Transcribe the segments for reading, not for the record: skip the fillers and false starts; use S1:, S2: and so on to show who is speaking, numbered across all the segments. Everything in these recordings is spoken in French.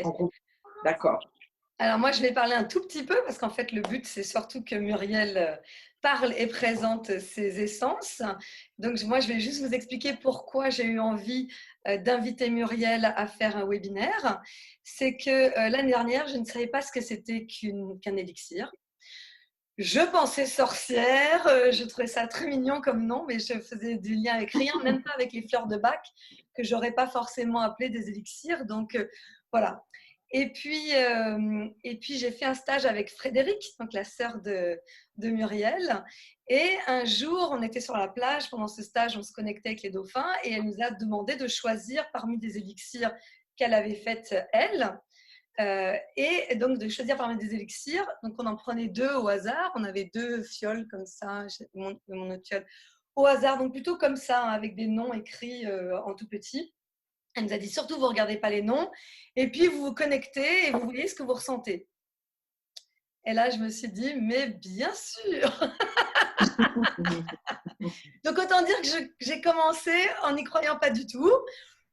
S1: en groupe. D'accord.
S2: Alors moi, je vais parler un tout petit peu parce qu'en fait, le but, c'est surtout que Muriel parle et présente ses essences. Donc moi, je vais juste vous expliquer pourquoi j'ai eu envie d'inviter Muriel à faire un webinaire. C'est que l'année dernière, je ne savais pas ce que c'était qu'un élixir. Je pensais sorcière, je trouvais ça très mignon comme nom, mais je faisais du lien avec rien, même pas avec les fleurs de bac, que j'aurais pas forcément appelé des élixirs. Donc voilà. Et puis j'ai fait un stage avec Frédéric, donc la sœur de Muriel. Et un jour, on était sur la plage pendant ce stage, on se connectait avec les dauphins et elle nous a demandé de choisir parmi des élixirs qu'elle avait faites elle. Et donc de choisir parmi des élixirs. Donc on en prenait 2 au hasard. On avait 2 fioles comme ça, mon autre fiole, au hasard. Donc plutôt comme ça, hein, avec des noms écrits en tout petit. Elle nous a dit surtout vous regardez pas les noms. Et puis vous vous connectez et vous voyez ce que vous ressentez. Et là je me suis dit mais bien sûr. Donc autant dire que j'ai commencé en n'y croyant pas du tout.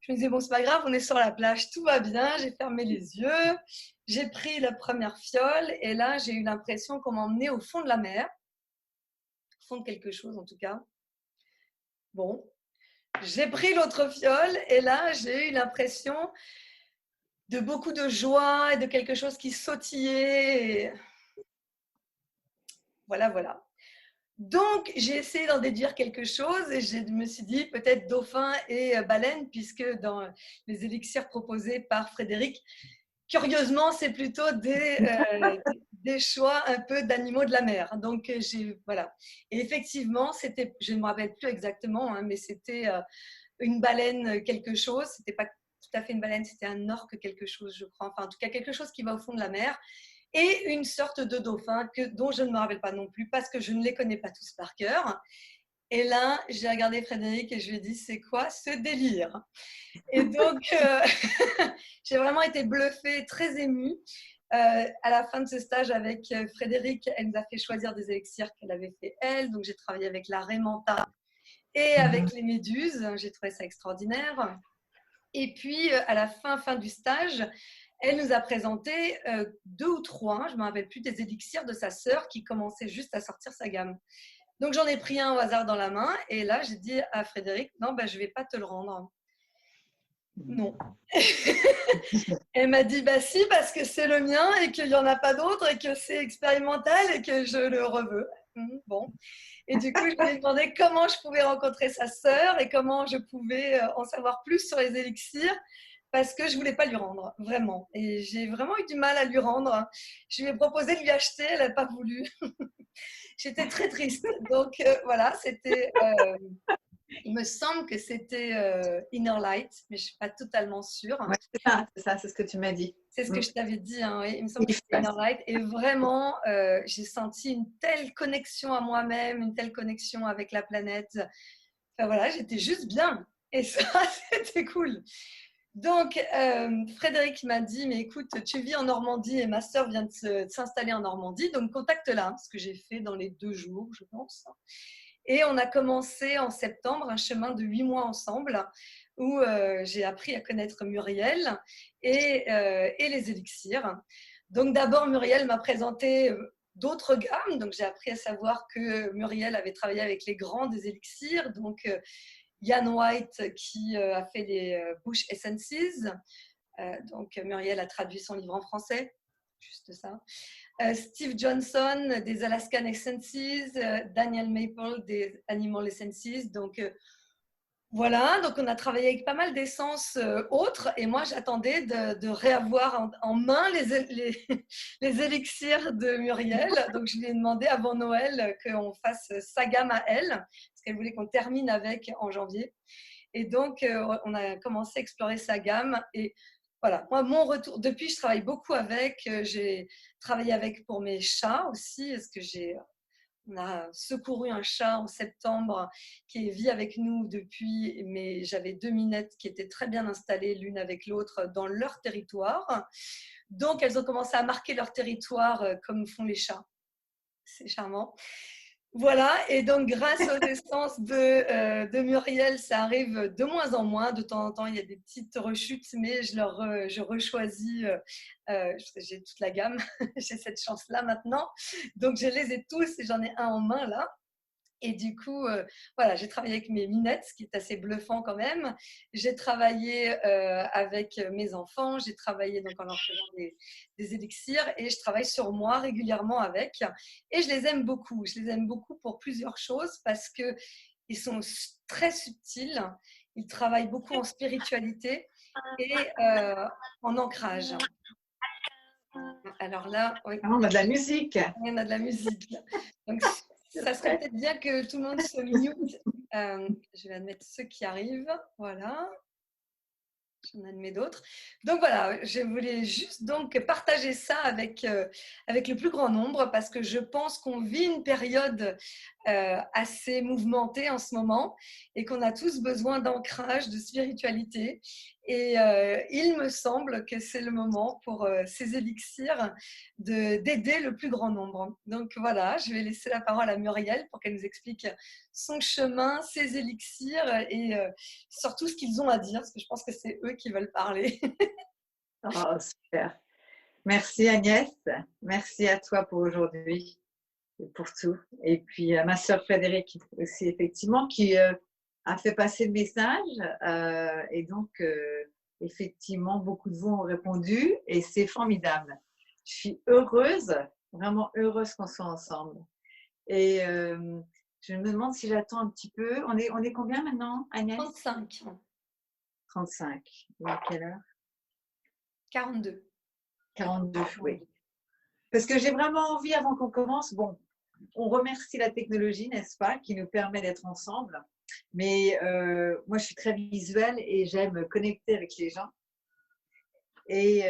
S2: Je me disais, bon, c'est pas grave, on est sur la plage, tout va bien. J'ai fermé les yeux, j'ai pris la première fiole et là, j'ai eu l'impression qu'on m'emmenait au fond de la mer, au fond de quelque chose en tout cas. Bon, j'ai pris l'autre fiole et là, j'ai eu l'impression de beaucoup de joie et de quelque chose qui sautillait. Et voilà, voilà. Donc, j'ai essayé d'en déduire quelque chose et je me suis dit peut-être dauphin et baleine, puisque dans les élixirs proposés par Frédéric, curieusement, c'est plutôt des choix un peu d'animaux de la mer. Donc, voilà. Et effectivement, c'était, je ne me rappelle plus exactement, hein, mais c'était une baleine quelque chose. C'était pas tout à fait une baleine, c'était un orque quelque chose, je crois. Enfin, en tout cas, quelque chose qui va au fond de la mer. Et une sorte de dauphin dont je ne me rappelle pas non plus parce que je ne les connais pas tous par cœur. Et là, j'ai regardé Frédéric et je lui ai dit, c'est quoi ce délire? Et donc, j'ai vraiment été bluffée, très émue. À la fin de ce stage avec Frédéric, elle nous a fait choisir des élixirs qu'elle avait fait elle. Donc, j'ai travaillé avec la Raymanta et avec les méduses. J'ai trouvé ça extraordinaire. Et puis, à la fin du stage, elle nous a présenté 2 ou 3, je ne me rappelle plus, des élixirs de sa sœur qui commençait juste à sortir sa gamme. Donc, j'en ai pris un au hasard dans la main. Et là, j'ai dit à Frédéric, non, je ne vais pas te le rendre. Non. Elle m'a dit, bah si, parce que c'est le mien et qu'il n'y en a pas d'autre et que c'est expérimental et que je le reveux. Bon. Et du coup, je lui ai demandé comment je pouvais rencontrer sa sœur et comment je pouvais en savoir plus sur les élixirs parce que je voulais pas lui rendre, vraiment. Et j'ai vraiment eu du mal à lui rendre. Je lui ai proposé de lui acheter, elle n'a pas voulu. J'étais très triste. Donc voilà, c'était il me semble que c'était Inner Light, mais je ne suis pas totalement sûre.
S1: Ouais, c'est ça, c'est ce que tu m'as dit.
S2: C'est ce que je t'avais dit, hein, oui. Il me semble que c'était Inner Light. Et vraiment, j'ai senti une telle connexion à moi-même, une telle connexion avec la planète. Enfin voilà, j'étais juste bien. Et ça, c'était cool. Donc, Frédéric m'a dit, mais écoute, tu vis en Normandie et ma sœur vient de s'installer en Normandie, donc contacte-la, ce que j'ai fait dans les 2 jours, je pense. Et on a commencé en septembre un chemin de 8 mois ensemble où j'ai appris à connaître Muriel et les élixirs. Donc d'abord, Muriel m'a présenté d'autres gammes. Donc j'ai appris à savoir que Muriel avait travaillé avec les grands des élixirs. Donc Ian White qui a fait les Bush Essences. Donc Muriel a traduit son livre en français. Juste ça. Steve Johnson des Alaskan Essences, Daniel Maple des Animal Essences. Donc voilà, donc on a travaillé avec pas mal d'essences autres et moi j'attendais de réavoir en main les élixirs de Muriel. Donc je lui ai demandé avant Noël qu'on fasse sa gamme à elle parce qu'elle voulait qu'on termine avec en janvier. Et donc on a commencé à explorer sa gamme et voilà, moi, mon retour, depuis, je travaille beaucoup avec, j'ai travaillé avec pour mes chats aussi, parce que on a secouru un chat en septembre qui vit avec nous depuis, mais j'avais 2 minettes qui étaient très bien installées l'une avec l'autre dans leur territoire. Donc, elles ont commencé à marquer leur territoire comme font les chats. C'est charmant. Voilà, et donc grâce aux essences de Muriel, ça arrive de moins en moins. De temps en temps, il y a des petites rechutes, mais je rechoisis. J'ai toute la gamme, j'ai cette chance-là maintenant. Donc je les ai tous et j'en ai un en main là. Et du coup, voilà, j'ai travaillé avec mes minettes, ce qui est assez bluffant quand même. J'ai travaillé avec mes enfants, j'ai travaillé donc en leur faisant des élixirs et je travaille sur moi régulièrement avec. Et je les aime beaucoup. Je les aime beaucoup pour plusieurs choses parce qu'ils sont très subtils, ils travaillent beaucoup en spiritualité et en ancrage. Alors là, oui,
S1: Ah, on a de la musique.
S2: on a de la musique. Donc, ça serait peut-être bien que tout le monde se mute. Je vais admettre ceux qui arrivent. Voilà. J'en admets d'autres. Donc voilà, je voulais juste donc partager ça avec le plus grand nombre parce que je pense qu'on vit une période assez mouvementée en ce moment et qu'on a tous besoin d'ancrage, de spiritualité. Et il me semble que c'est le moment pour ces élixirs d'aider le plus grand nombre. Donc voilà, je vais laisser la parole à Muriel pour qu'elle nous explique son chemin, ses élixirs et surtout ce qu'ils ont à dire, parce que je pense que c'est eux qui veulent parler.
S1: Oh, super. Merci Agnès. Merci à toi pour aujourd'hui et pour tout. Et puis ma sœur Frédéric aussi, effectivement, qui a fait passer le message. Et donc, effectivement, beaucoup de vous ont répondu et c'est formidable. Je suis heureuse, vraiment heureuse qu'on soit ensemble. Et je me demande si j'attends un petit peu. On est combien maintenant, Agnès?
S2: 35.
S1: 35. À quelle heure?
S2: 42.
S1: 42, oui. Parce que j'ai vraiment envie, avant qu'on commence, bon, on remercie la technologie, n'est-ce pas, qui nous permet d'être ensemble. Mais moi, je suis très visuelle et j'aime connecter avec les gens. Et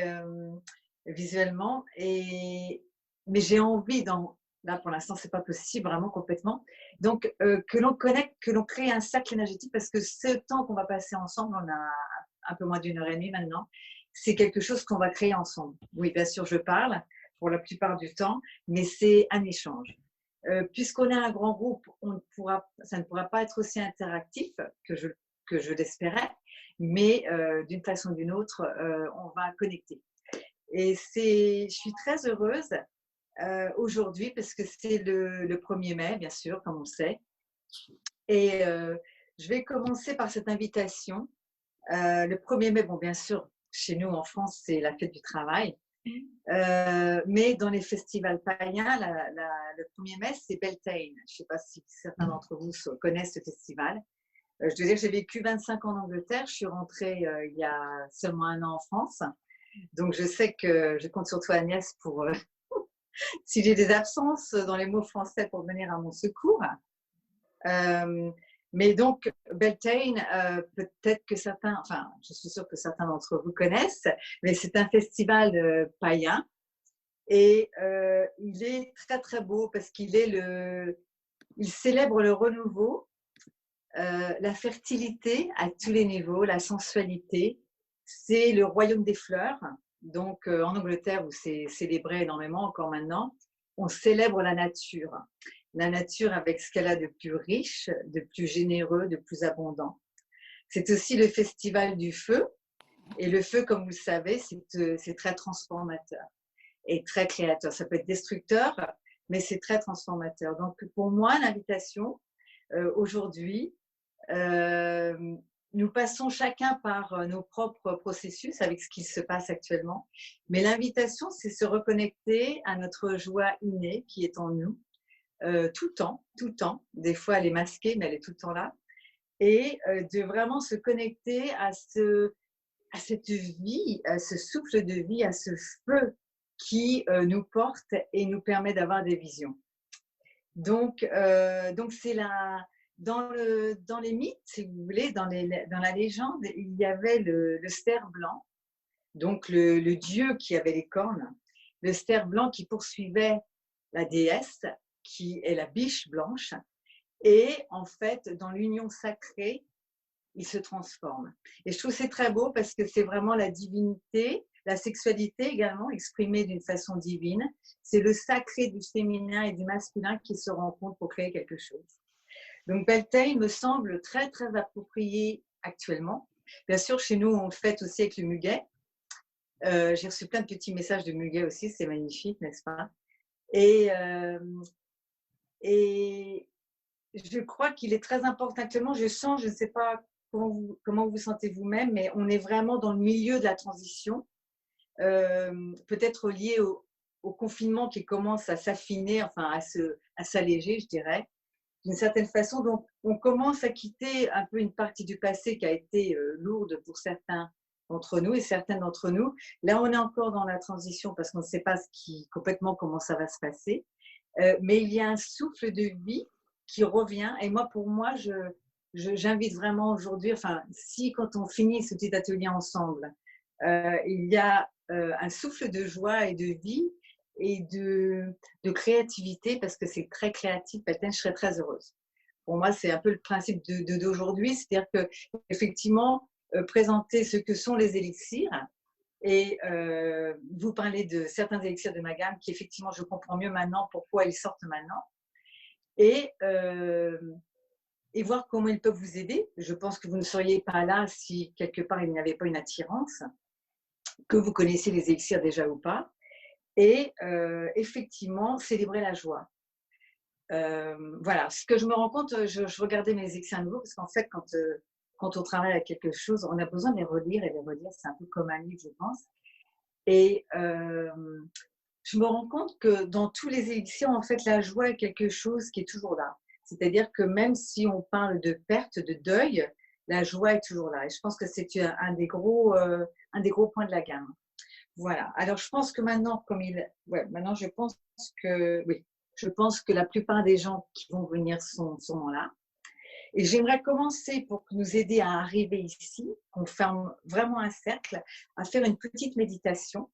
S1: visuellement. Mais j'ai envie, là pour l'instant, c'est pas possible vraiment complètement. Donc, que l'on connecte, que l'on crée un cercle énergétique, parce que ce temps qu'on va passer ensemble, on a un peu moins d'1 heure et demie maintenant, c'est quelque chose qu'on va créer ensemble. Oui, bien sûr, je parle pour la plupart du temps, mais c'est un échange. Puisqu'on est un grand groupe, ça ne pourra pas être aussi interactif que je l'espérais, mais d'une façon ou d'une autre, on va connecter. Et je suis très heureuse aujourd'hui parce que c'est le 1er mai, bien sûr, comme on sait. Et je vais commencer par cette invitation. Le 1er mai, bon, bien sûr, chez nous en France, c'est la fête du travail. Mais dans les festivals païens, le 1er mai, c'est Beltane. Je ne sais pas si certains d'entre vous connaissent ce festival. Je dois dire que j'ai vécu 25 ans en Angleterre. Je suis rentrée il y a seulement 1 an en France. Donc, je sais que je compte sur toi, Agnès, pour si j'ai des absences dans les mots français pour venir à mon secours. Mais donc, Beltane, peut-être que certains, enfin, je suis sûre que certains d'entre vous connaissent, mais c'est un festival païen. Et il est très, très beau parce il célèbre le renouveau, la fertilité à tous les niveaux, la sensualité. C'est le royaume des fleurs. Donc, en Angleterre, où c'est célébré énormément encore maintenant, on célèbre la nature. La nature avec ce qu'elle a de plus riche, de plus généreux, de plus abondant. C'est aussi le festival du feu. Et le feu, comme vous le savez, c'est très transformateur et très créateur. Ça peut être destructeur, mais c'est très transformateur. Donc, pour moi, l'invitation aujourd'hui, nous passons chacun par nos propres processus avec ce qui se passe actuellement. Mais l'invitation, c'est se reconnecter à notre joie innée qui est en nous, tout le temps. Des fois, elle est masquée, mais elle est tout le temps là. Et de vraiment se connecter à cette vie, à ce souffle de vie, à ce feu qui nous porte et nous permet d'avoir des visions. Donc c'est dans les mythes, si vous voulez, dans la légende, il y avait le cerf blanc, donc le dieu qui avait les cornes, le cerf blanc qui poursuivait la déesse, qui est la biche blanche, et en fait, dans l'union sacrée, il se transforme. Et je trouve que c'est très beau parce que c'est vraiment la divinité la sexualité également, exprimée d'une façon divine. C'est le sacré du féminin et du masculin qui se rencontrent pour créer quelque chose. Donc, Beltane me semble très, très approprié actuellement. Bien sûr, chez nous, on le fête aussi avec le muguet. J'ai reçu plein de petits messages de muguet aussi, c'est magnifique, n'est-ce pas? Et je crois qu'il est très important actuellement. Je sens, je ne sais pas comment vous sentez vous-même, mais on est vraiment dans le milieu de la transition, peut-être lié au confinement qui commence à s'affiner, enfin à s'alléger, je dirais, d'une certaine façon. Donc, on commence à quitter un peu une partie du passé qui a été lourde pour certains d'entre nous et certaines d'entre nous. Là, on est encore dans la transition parce qu'on ne sait pas complètement comment ça va se passer. Mais il y a un souffle de vie qui revient. Et moi, pour moi, j'invite vraiment aujourd'hui, enfin, si quand on finit ce petit atelier ensemble, il y a un souffle de joie et de vie et de créativité, parce que c'est très créatif, je serais très heureuse. Pour moi, c'est un peu le principe d'aujourd'hui, c'est-à-dire que effectivement, présenter ce que sont les élixirs et vous parler de certains élixirs de ma gamme qui, effectivement, je comprends mieux maintenant pourquoi ils sortent maintenant. Et voir comment ils peuvent vous aider. Je pense que vous ne seriez pas là si quelque part il n'y avait pas une attirance, que vous connaissez les élixirs déjà ou pas. Et effectivement, célébrer la joie. Voilà, ce que je me rends compte, je regardais mes élixirs à nouveau, parce qu'en fait, quand on travaille à quelque chose, on a besoin de les relire, et les relire, c'est un peu comme un livre, je pense. Et je me rends compte que dans tous les élixirs, en fait, la joie est quelque chose qui est toujours là. C'est-à-dire que même si on parle de perte, de deuil, la joie est toujours là. Et je pense que c'est un des gros points de la gamme. Voilà. Alors, je pense que maintenant, maintenant, je pense que la plupart des gens qui vont venir sont là. Et j'aimerais commencer, pour nous aider à arriver ici, qu'on ferme vraiment un cercle, à faire une petite méditation.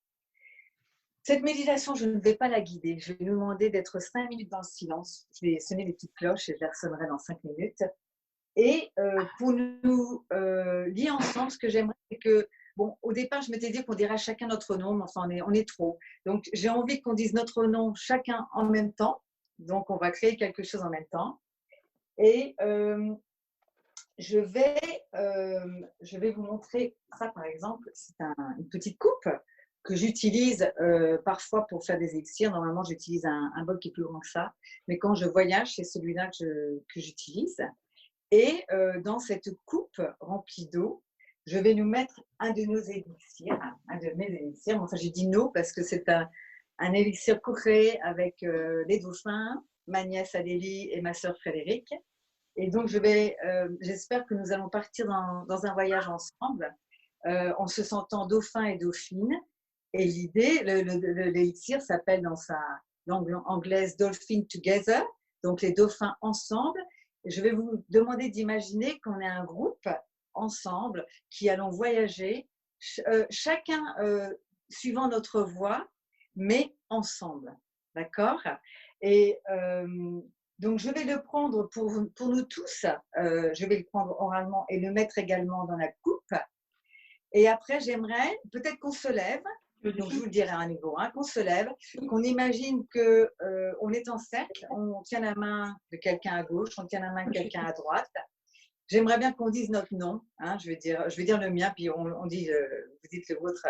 S1: Cette méditation, je ne vais pas la guider. Je vais nous demander d'être 5 minutes dans le silence. Je vais sonner les petites cloches et je les ressonnerai dans 5 minutes. Et pour nous lier ensemble, ce que j'aimerais, c'est que, bon, au départ, je m'étais dit qu'on dirait chacun notre nom, mais enfin, on est trop. Donc, j'ai envie qu'on dise notre nom chacun en même temps. Donc, on va créer quelque chose en même temps. Et je vais vous montrer ça, par exemple. C'est une petite coupe que j'utilise parfois pour faire des élixirs. Normalement, j'utilise un bol qui est plus grand que ça. Mais quand je voyage, c'est celui-là que j'utilise. Et dans cette coupe remplie d'eau, je vais nous mettre un de nos élixirs, un de mes élixirs. Enfin, j'ai dit nos parce que c'est un élixir co-créé avec les dauphins, ma nièce Adélie et ma sœur Frédéric. Et donc, j'espère que nous allons partir dans un voyage ensemble en se sentant dauphin et dauphine. Et l'idée, l'élixir s'appelle dans sa langue anglaise Dolphin Together, donc les dauphins ensemble. Je vais vous demander d'imaginer qu'on est un groupe ensemble qui allons voyager, chacun suivant notre voie, mais ensemble. D'accord? Et donc, je vais le prendre pour nous tous. Je vais le prendre oralement et le mettre également dans la coupe. Et après, j'aimerais peut-être qu'on se lève. Donc, je vous le dirai à nouveau, qu'on se lève, qu'on imagine qu'on est en cercle, on tient la main de quelqu'un à gauche, on tient la main de quelqu'un à droite. J'aimerais bien qu'on dise notre nom, je vais dire le mien, puis on dit, vous dites le vôtre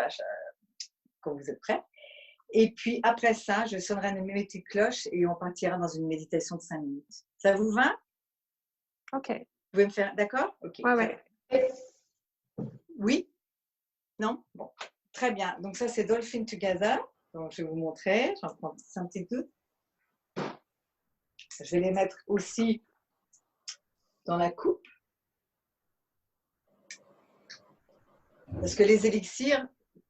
S1: quand vous êtes prêts. Et puis après ça, je sonnerai une petite cloche et on partira dans une méditation de 5 minutes. Ça vous va?
S3: Ok.
S1: Vous pouvez me faire, d'accord? Ok.
S3: Ouais.
S1: Oui? Non? Bon. Très bien. Donc, ça, c'est Dolphin Together. Donc, je vais vous montrer. J'en prends un petit peu. Je vais les mettre aussi dans la coupe. Parce que les élixirs,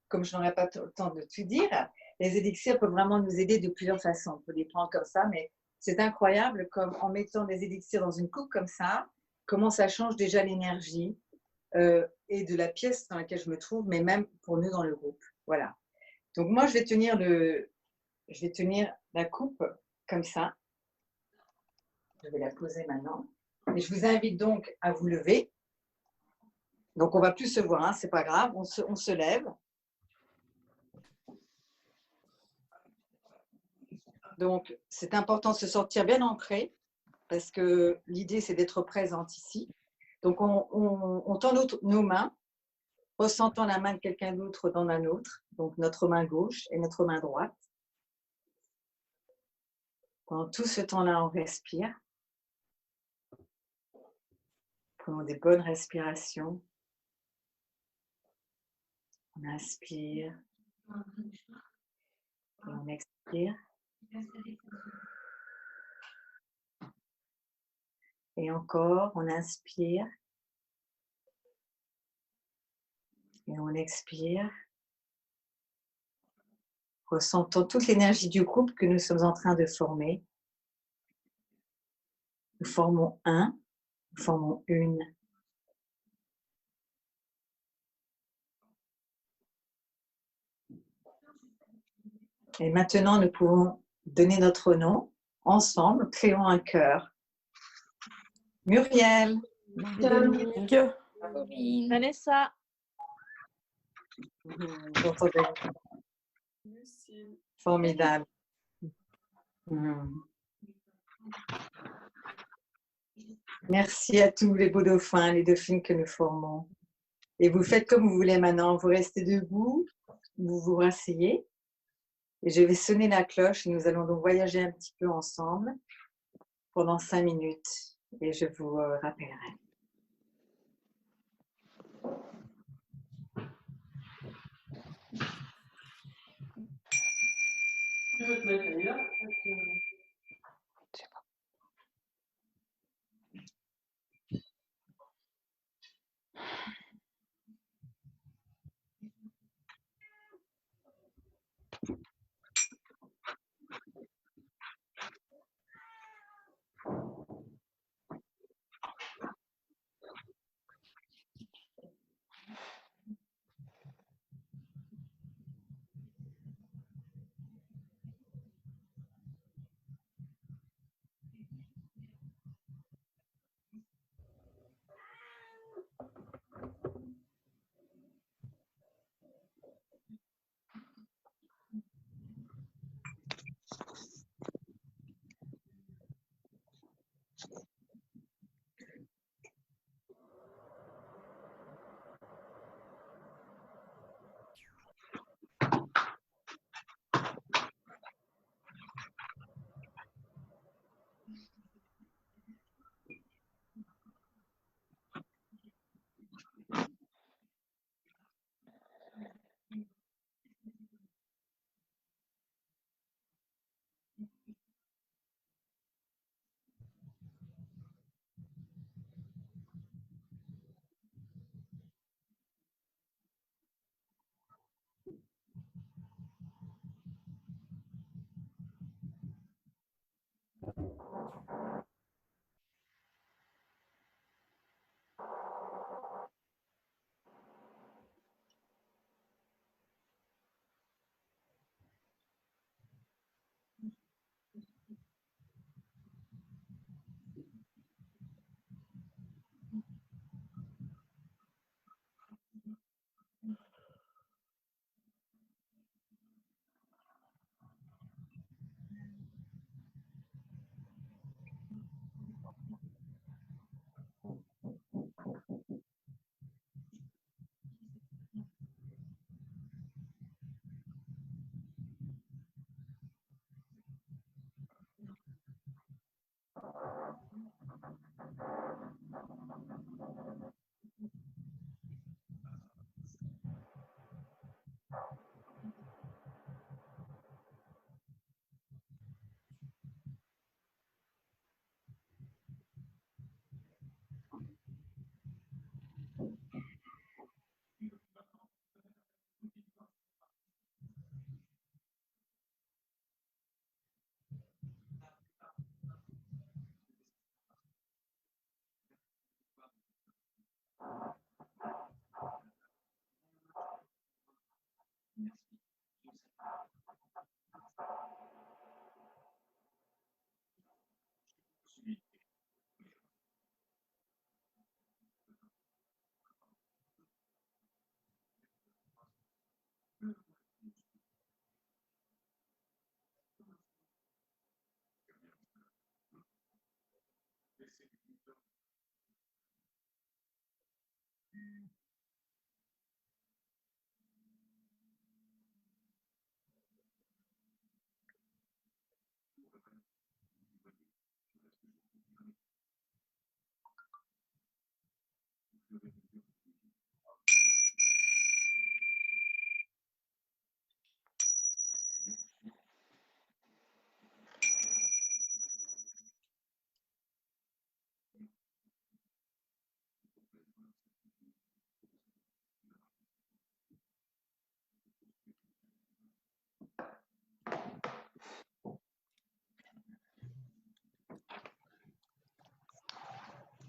S1: comme je n'aurai pas le temps de tout dire, les élixirs peuvent vraiment nous aider de plusieurs façons. On peut les prendre comme ça, mais c'est incroyable comme en mettant des élixirs dans une coupe comme ça, comment ça change déjà l'énergie et de la pièce dans laquelle je me trouve, mais même pour nous dans le groupe. Voilà. Donc moi, je vais tenir la coupe comme ça. Je vais la poser maintenant. Et je vous invite donc à vous lever. Donc on ne va plus se voir, c'est pas grave, on se lève. Donc, c'est important de se sentir bien ancré parce que l'idée, c'est d'être présente ici. Donc, on tend nos mains, ressentant la main de quelqu'un d'autre dans la nôtre, donc notre main gauche et notre main droite. Pendant tout ce temps-là, on respire. Prenons des bonnes respirations. On inspire et on expire. Et encore, on inspire et on expire. Ressentons toute l'énergie du groupe que nous sommes en train de former. Nous formons nous formons une. Et maintenant, nous pouvons donner notre nom ensemble, créons un cœur. Muriel.
S3: Dominique.
S4: Vanessa.
S1: J'entendais.
S3: Lucille.
S1: Formidable. Merci à tous les beaux dauphins, les dauphines que nous formons. Et vous faites comme vous voulez maintenant. Vous restez debout, vous vous rasseyez. Et je vais sonner la cloche. Nous allons donc voyager un petit peu ensemble pendant 5 minutes. Et je vous rappellerai.
S3: Tu veux te mettre ailleurs?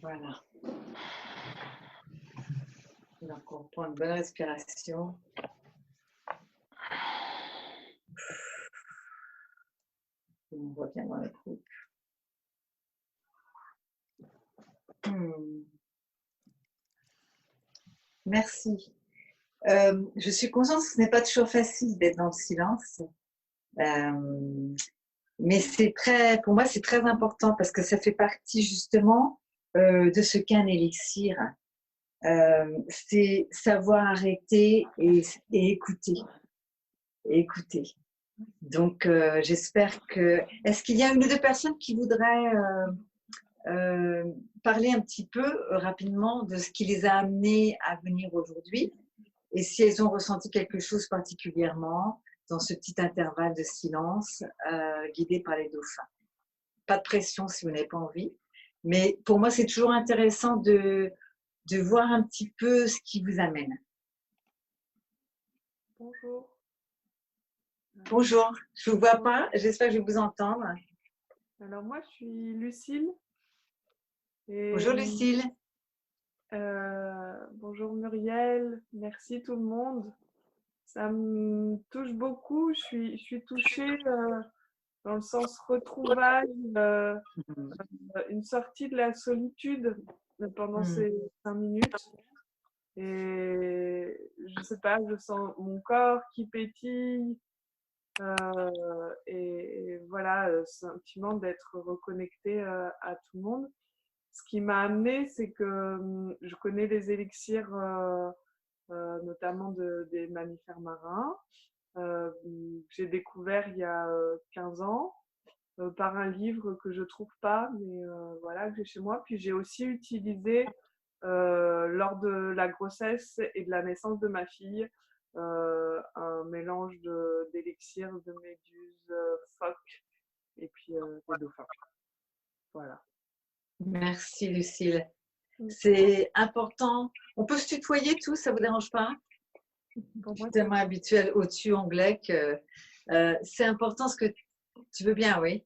S1: Voilà. Donc, on prend une bonne respiration. On revient dans le groupe. Merci. Je suis consciente que ce n'est pas toujours facile d'être dans le silence. Mais pour moi, c'est très important parce que ça fait partie justement de ce qu'est un élixir. C'est savoir arrêter et écouter. Et écouter. Donc, j'espère que… Est-ce qu'il y a une ou deux personnes qui voudraient parler un petit peu rapidement de ce qui les a amenés à venir aujourd'hui et si elles ont ressenti quelque chose particulièrement dans ce petit intervalle de silence guidé par les dauphins. Pas de pression si vous n'avez pas envie, mais pour moi, c'est toujours intéressant de voir un petit peu ce qui vous amène.
S3: Bonjour.
S1: Bonjour, je ne vous vois pas, j'espère que je vais vous entendre.
S3: Alors moi, je suis Lucille. Et,
S1: bonjour Lucille.
S3: bonjour Muriel, merci tout le monde. Ça me touche beaucoup, je suis touchée dans le sens retrouvailles, une sortie de la solitude pendant ces 5 minutes. Et je sais pas, je sens mon corps qui pétille. Et voilà, ce sentiment d'être reconnecté à tout le monde. Ce qui m'a amené, c'est que je connais les élixirs, notamment des mammifères marins. J'ai découvert il y a 15 ans par un livre que je trouve pas, mais voilà, que j'ai chez moi. Puis j'ai aussi utilisé lors de la grossesse et de la naissance de ma fille un mélange d'élixir, de méduses, phoques et puis des dauphins. Voilà.
S1: Merci Lucille. C'est important. On peut se tutoyer tous, ça ne vous dérange pas?
S3: Pour moi,
S1: je suis tellement habituée au tu anglais que c'est important ce que tu veux bien, oui?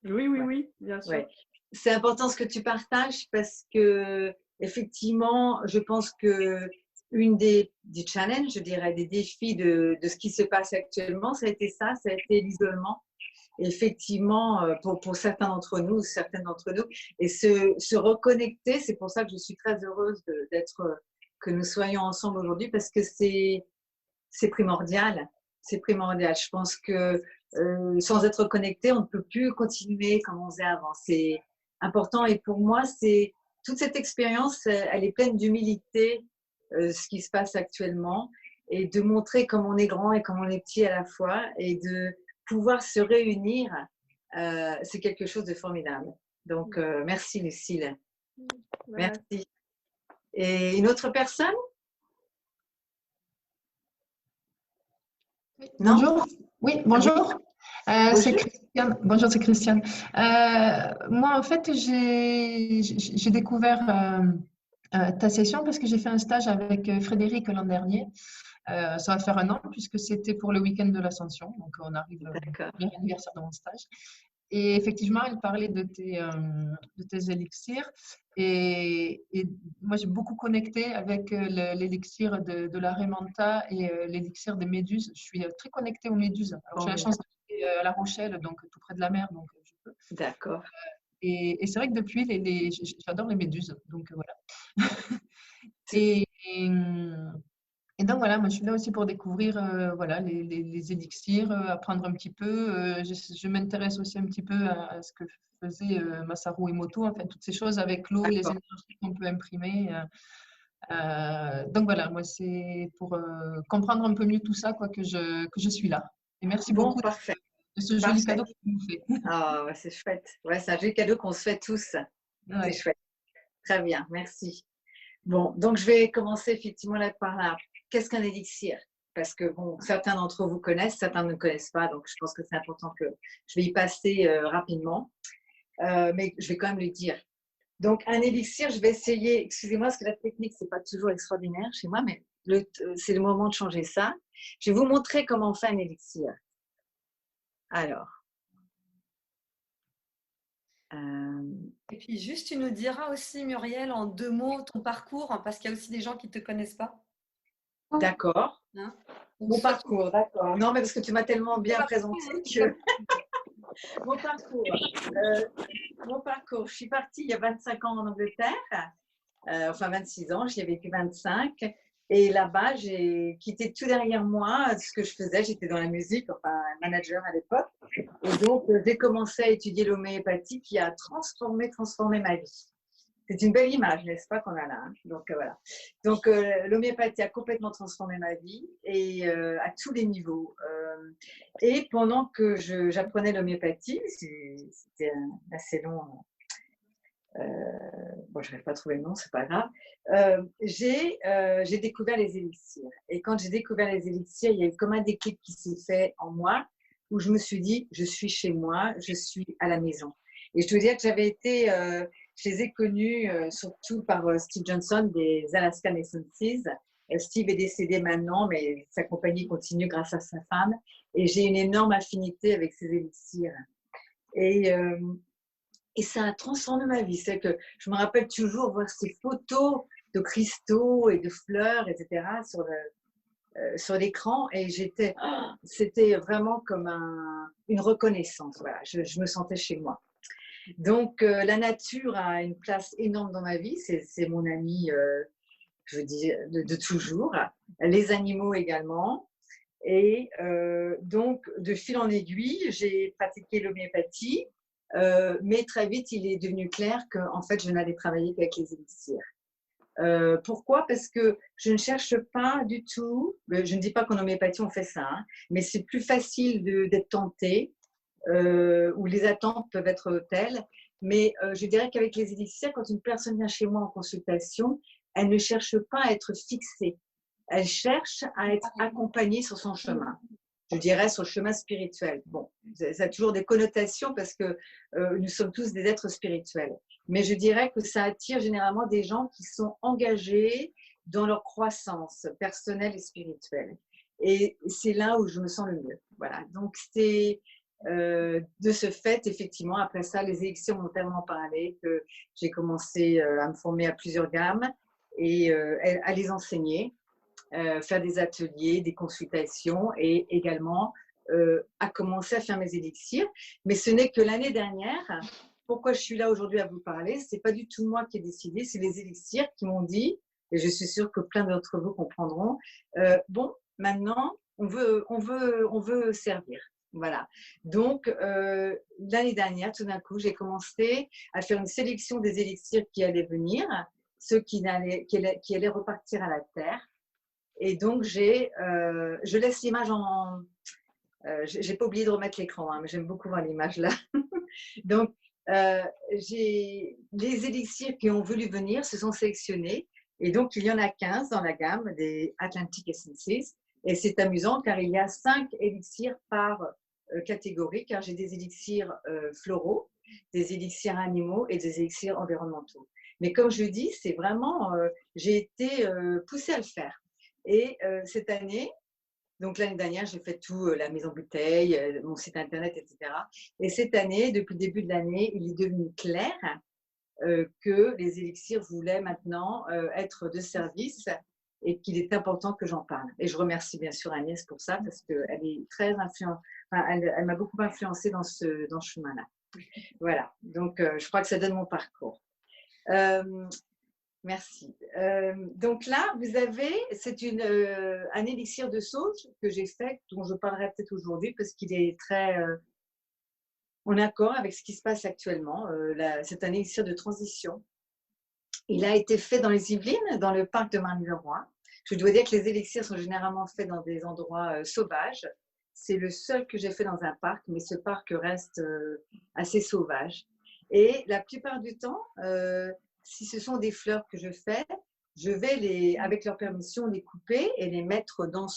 S3: Oui, bien sûr.
S1: Ouais. C'est important ce que tu partages parce que effectivement, je pense que une des challenges, je dirais, des défis de ce qui se passe actuellement, ça a été l'isolement. Effectivement, pour certains d'entre nous, certaines d'entre nous, et se reconnecter, c'est pour ça que je suis très heureuse que nous soyons ensemble aujourd'hui parce que c'est primordial. C'est primordial. Je pense que sans être connecté, on ne peut plus continuer comme on faisait avant. C'est important et pour moi, toute cette expérience, elle est pleine d'humilité, ce qui se passe actuellement, et de montrer comme on est grand et comme on est petit à la fois, et de pouvoir se réunir, c'est quelque chose de formidable. Donc, merci Lucille. Merci. Et une autre personne? Non?
S5: Bonjour. Oui, bonjour. C'est Christiane. Bonjour, c'est Christiane. Moi, en fait, j'ai découvert ta session parce que j'ai fait un stage avec Frédéric l'an dernier. Ça va faire 1 an puisque c'était pour le week-end de l'Ascension. Donc, on arrive à l'anniversaire de mon stage. Et effectivement, elle parlait de tes élixirs. Et moi, j'ai beaucoup connecté avec l'élixir de la Raymanta et l'élixir des méduses. Je suis très connectée aux méduses. Alors, j'ai la chance d'être à La Rochelle, donc tout près de la mer, donc je peux.
S1: D'accord.
S5: Et c'est vrai que depuis, j'adore les méduses. Donc, voilà. Et donc voilà, moi je suis là aussi pour découvrir voilà, les élixirs, apprendre un petit peu. Je m'intéresse aussi un petit peu à ce que faisait Masaru Emoto, enfin toutes ces choses avec l'eau, les énergies qu'on peut imprimer. Donc voilà, moi c'est pour comprendre un peu mieux tout ça que je suis là. Et merci beaucoup de ce joli cadeau que tu nous fais.
S1: Ah, c'est chouette. Ouais, c'est un joli cadeau qu'on se fait tous.
S5: Ouais.
S1: C'est chouette. Très bien, merci. Bon, donc je vais commencer effectivement là par là. Qu'est-ce qu'un élixir? Parce que bon, certains d'entre vous connaissent, certains ne connaissent pas, donc je pense que c'est important que je vais y passer rapidement, mais je vais quand même le dire. Donc un élixir, je vais essayer, excusez-moi parce que la technique c'est pas toujours extraordinaire chez moi, mais c'est le moment de changer ça. Je vais vous montrer comment on fait un élixir. Alors,
S2: Et puis juste, tu nous diras aussi, Muriel, en 2 mots, ton parcours, hein, parce qu'il y a aussi des gens qui ne te connaissent pas.
S1: D'accord.
S2: Hein.
S1: Mon parcours, d'accord. Non, mais parce que tu m'as tellement bien présenté que… Mon parcours. Mon parcours. Je suis partie il y a 25 ans en Angleterre. Enfin 26 ans, j'y ai vécu 25. Et là-bas, j'ai quitté tout derrière moi ce que je faisais. J'étais dans la musique, enfin manager à l'époque. Et donc, j'ai commencé à étudier l'homéopathie qui a transformé ma vie. C'est une belle image, n'est-ce pas, qu'on a là, hein. Donc, voilà. Donc, l'homéopathie a complètement transformé ma vie et à tous les niveaux. Et pendant que j'apprenais l'homéopathie, c'était assez long. Bon, je n'arrive pas à trouver le nom, c'est pas grave. J'ai découvert les élixirs. Et quand j'ai découvert les élixirs, il y a eu comme un déclic qui s'est fait en moi, où je me suis dit, je suis chez moi, je suis à la maison. Et je dois dire que je les ai connus surtout par Steve Johnson des Alaskan Essences. Steve est décédé maintenant, mais sa compagnie continue grâce à sa femme. Et j'ai une énorme affinité avec ces élixirs. Et ça a transformé ma vie. C'est que je me rappelle toujours voir ces photos de cristaux et de fleurs, etc. sur l'écran. Et c'était vraiment comme une reconnaissance. Voilà, je me sentais chez moi. Donc, la nature a une place énorme dans ma vie. C'est mon ami, je veux dire, de toujours. Les animaux également. Et donc, de fil en aiguille, j'ai pratiqué l'homéopathie. Mais très vite, il est devenu clair qu'en fait, je n'allais travailler qu'avec les élixirs. Pourquoi? Parce que je ne cherche pas du tout, je ne dis pas qu'en homéopathie on fait ça, hein, mais c'est plus facile d'être tenté, où les attentes peuvent être telles. Mais je dirais qu'avec les élixirs, quand une personne vient chez moi en consultation, elle ne cherche pas à être fixée, elle cherche à être accompagnée sur son chemin. Je dirais sur le chemin spirituel. Bon, ça a toujours des connotations parce que nous sommes tous des êtres spirituels. Mais je dirais que ça attire généralement des gens qui sont engagés dans leur croissance personnelle et spirituelle. Et c'est là où je me sens le mieux. Voilà. Donc, c'était de ce fait, effectivement, après ça, les élixirs m'ont tellement parlé que j'ai commencé à me former à plusieurs gammes et à les enseigner. Faire des ateliers, des consultations et également à commencer à faire mes élixirs. Mais ce n'est que l'année dernière. Pourquoi je suis là aujourd'hui à vous parler? Ce n'est pas du tout moi qui ai décidé, c'est les élixirs qui m'ont dit, et je suis sûre que plein d'entre vous comprendront, bon, maintenant, on veut servir. Voilà. Donc, l'année dernière, tout d'un coup, j'ai commencé à faire une sélection des élixirs qui allaient venir, ceux qui allaient repartir à la terre. Et donc, je laisse l'image en… je n'ai pas oublié de remettre l'écran, hein, mais j'aime beaucoup voir l'image là. Donc, les élixirs qui ont voulu venir se sont sélectionnés. Et donc, il y en a 15 dans la gamme des Atlantic Essences. Et c'est amusant car il y a 5 élixirs par catégorie, car j'ai des élixirs floraux, des élixirs animaux et des élixirs environnementaux. Mais comme je dis, c'est vraiment… j'ai été poussée à le faire. Et cette année, donc l'année dernière, j'ai fait tout, la mise en bouteille, mon site internet, etc. Et cette année, depuis le début de l'année, il est devenu clair que les élixirs voulaient maintenant être de service et qu'il est important que j'en parle. Et je remercie bien sûr Agnès pour ça parce qu'elle est très influente, enfin, elle m'a beaucoup influencée dans ce chemin-là. Voilà, donc je crois que ça donne mon parcours. Merci. Donc là, vous avez, c'est un élixir de sauge que j'ai fait, dont je parlerai peut-être aujourd'hui parce qu'il est très en accord avec ce qui se passe actuellement. C'est un élixir de transition. Il a été fait dans les Yvelines, dans le parc de Marne-le-Roi. Je dois dire que les élixirs sont généralement faits dans des endroits sauvages. C'est le seul que j'ai fait dans un parc, mais ce parc reste assez sauvage. Et la plupart du temps, si ce sont des fleurs que je fais, je vais, avec leur permission, les couper et les mettre dans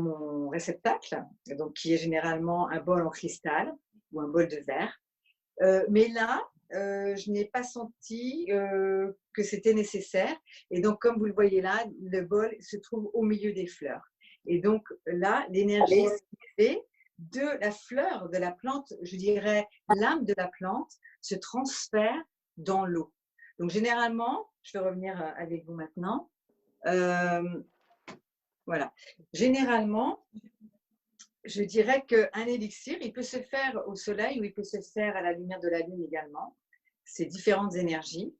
S1: mon réceptacle, donc qui est généralement un bol en cristal ou un bol de verre. Mais là, je n'ai pas senti que c'était nécessaire. Et donc, comme vous le voyez là, le bol se trouve au milieu des fleurs. Et donc là, l'énergie de la fleur de la plante, je dirais l'âme de la plante, se transfère dans l'eau. Donc, généralement, je vais revenir avec vous maintenant. Voilà. Généralement, je dirais qu'un élixir, il peut se faire au soleil ou il peut se faire à la lumière de la lune également. C'est différentes énergies.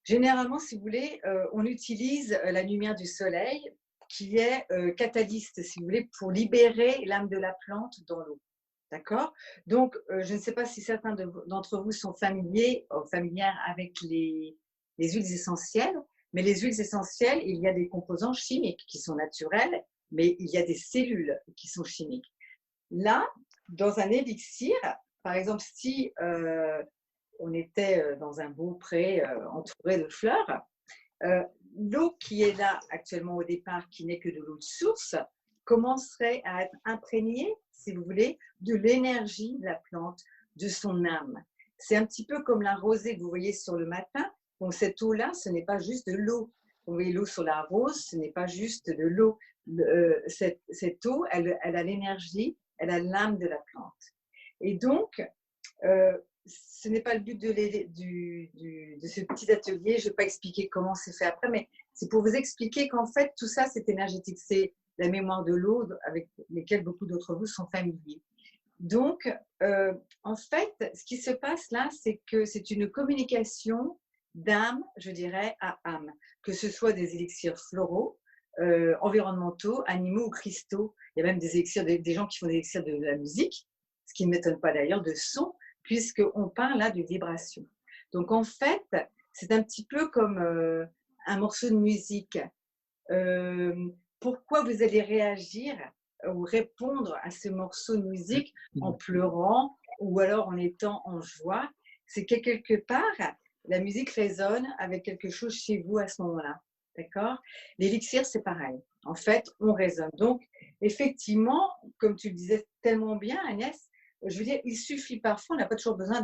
S1: Généralement, si vous voulez, on utilise la lumière du soleil qui est catalyste, si vous voulez, pour libérer l'âme de la plante dans l'eau. D'accord? Donc, je ne sais pas si certains d'entre vous sont familières avec les huiles essentielles, mais les huiles essentielles, il y a des composants chimiques qui sont naturels, mais il y a des cellules qui sont chimiques. Là, dans un élixir, par exemple, si on était dans un beau pré entouré de fleurs, l'eau qui est là actuellement au départ, qui n'est que de l'eau de source, commencerait à être imprégnée, si vous voulez, de l'énergie de la plante, de son âme. C'est un petit peu comme la rosée que vous voyez sur le matin. Donc cette eau-là, ce n'est pas juste de l'eau. Vous voyez l'eau sur la rose, ce n'est pas juste de l'eau. Cette eau, elle a l'énergie, elle a l'âme de la plante. Et donc, ce n'est pas le but de ce petit atelier. Je ne vais pas expliquer comment c'est fait après, mais c'est pour vous expliquer qu'en fait, tout ça, c'est énergétique. C'est la mémoire de l'eau avec lesquelles beaucoup d'entre vous sont familiers. Donc, en fait, ce qui se passe là, c'est que c'est une communication d'âme, je dirais, à âme, que ce soit des élixirs floraux, environnementaux, animaux ou cristaux. Il y a même des élixirs, des gens qui font des élixirs de la musique, ce qui ne m'étonne pas d'ailleurs, de son, puisqu'on parle là de vibration. Donc, en fait, c'est un petit peu comme un morceau de musique. Pourquoi vous allez réagir ou répondre à ce morceau de musique en pleurant ou alors en étant en joie? C'est que quelque part, la musique résonne avec quelque chose chez vous à ce moment-là. D'accord? L'élixir, c'est pareil. En fait, on résonne. Donc, effectivement, comme tu le disais tellement bien, Agnès, je veux dire, il suffit parfois, on n'a pas toujours besoin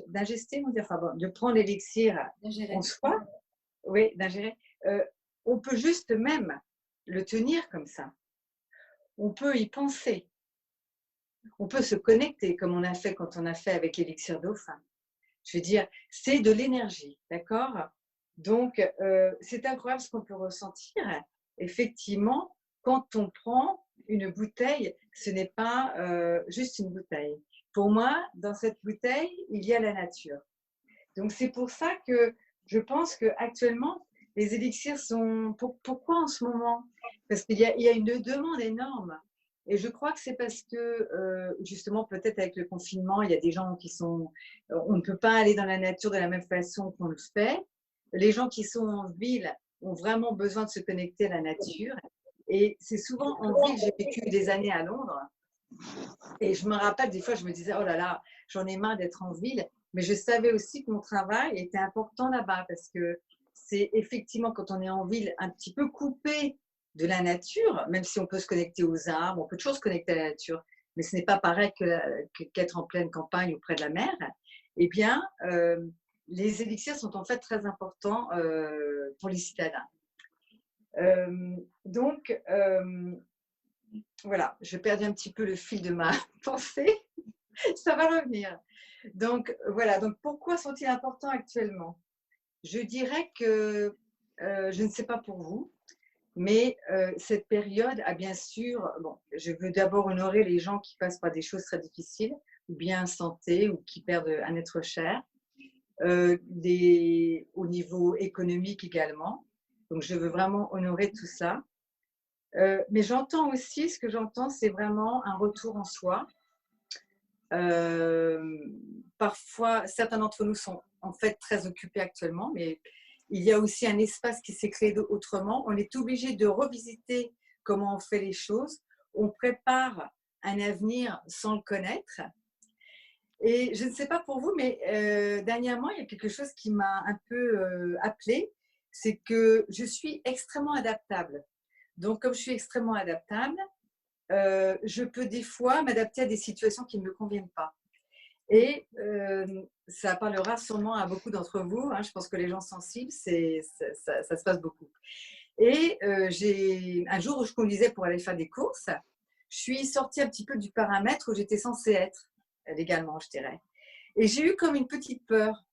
S1: d'ingester, enfin, bon, de prendre l'élixir en soi, oui, d'ingérer. On peut juste même le tenir comme ça. On peut y penser. On peut se connecter comme on a fait quand on a fait avec l'élixir dauphin. Je veux dire, c'est de l'énergie, d'accord? Donc, c'est incroyable ce qu'on peut ressentir. Effectivement, quand on prend une bouteille, ce n'est pas juste une bouteille. Pour moi, dans cette bouteille, il y a la nature. Donc, c'est pour ça que je pense qu'actuellement, les élixirs sont… Pourquoi en ce moment? Parce qu'il y a une demande énorme. Et je crois que c'est parce que, justement, peut-être avec le confinement, il y a des gens qui sont… On ne peut pas aller dans la nature de la même façon qu'on le fait. Les gens qui sont en ville ont vraiment besoin de se connecter à la nature. Et c'est souvent en ville, j'ai vécu des années à Londres. Et je me rappelle, des fois, je me disais, oh là là, j'en ai marre d'être en ville. Mais je savais aussi que mon travail était important là-bas parce que c'est effectivement quand on est en ville un petit peu coupé de la nature, même si on peut se connecter aux arbres, on peut toujours se connecter à la nature, mais ce n'est pas pareil qu'être en pleine campagne ou près de la mer, eh bien, les élixirs sont en fait très importants pour les citadins. Donc, voilà, je perds un petit peu le fil de ma pensée, ça va revenir. Donc, voilà, donc pourquoi sont-ils importants actuellement? Je dirais que, je ne sais pas pour vous, mais cette période a bien sûr, bon, je veux d'abord honorer les gens qui passent par des choses très difficiles, ou bien santé, ou qui perdent un être cher, au niveau économique également. Donc, je veux vraiment honorer tout ça. Mais j'entends aussi, ce que j'entends, c'est vraiment un retour en soi. Parfois, certains d'entre nous sont en fait très occupés actuellement, mais il y a aussi un espace qui s'est créé autrement. On est obligé de revisiter comment on fait les choses. On prépare un avenir sans le connaître. Et je ne sais pas pour vous, mais dernièrement, il y a quelque chose qui m'a un peu appelée, c'est que je suis extrêmement adaptable. Donc, comme je suis extrêmement adaptable, je peux des fois m'adapter à des situations qui ne me conviennent pas. Et ça parlera sûrement à beaucoup d'entre vous. Hein, je pense que les gens sensibles, ça se passe beaucoup. Et un jour où je conduisais pour aller faire des courses, je suis sortie un petit peu du paramètre où j'étais censée être, légalement, je dirais. Et j'ai eu comme une petite peur.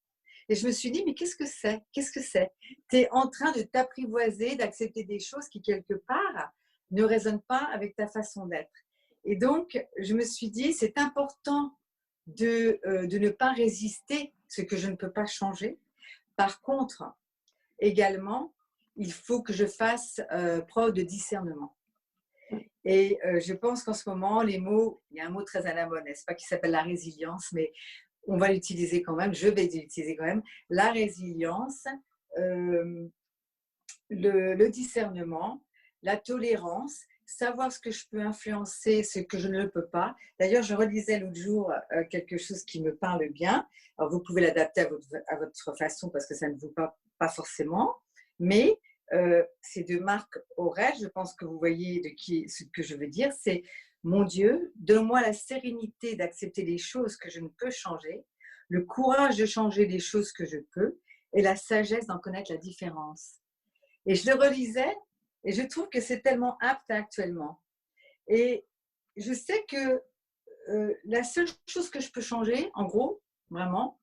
S1: Et je me suis dit, mais qu'est-ce que c'est? Qu'est-ce que c'est? Tu es en train de t'apprivoiser, d'accepter des choses qui, quelque part, ne résonnent pas avec ta façon d'être. Et donc, je me suis dit, c'est important de ne pas résister ce que je ne peux pas changer. Par contre, également, il faut que je fasse preuve de discernement. Et je pense qu'en ce moment, les mots, il y a un mot très à la mode, n'est-ce pas, qui s'appelle la résilience, mais on va l'utiliser quand même, je vais l'utiliser quand même. La résilience, le discernement, la tolérance, savoir ce que je peux influencer, ce que je ne le peux pas. D'ailleurs, je relisais l'autre jour quelque chose qui me parle bien. Alors, vous pouvez l'adapter à votre façon parce que ça ne vous parle pas forcément, mais c'est de Marc Aurèle, je pense que vous voyez ce que je veux dire, c'est « Mon Dieu, donne-moi la sérénité d'accepter les choses que je ne peux changer, le courage de changer les choses que je peux et la sagesse d'en connaître la différence. » Et je le relisais et je trouve que c'est tellement apte actuellement. Et je sais que la seule chose que je peux changer, en gros, vraiment,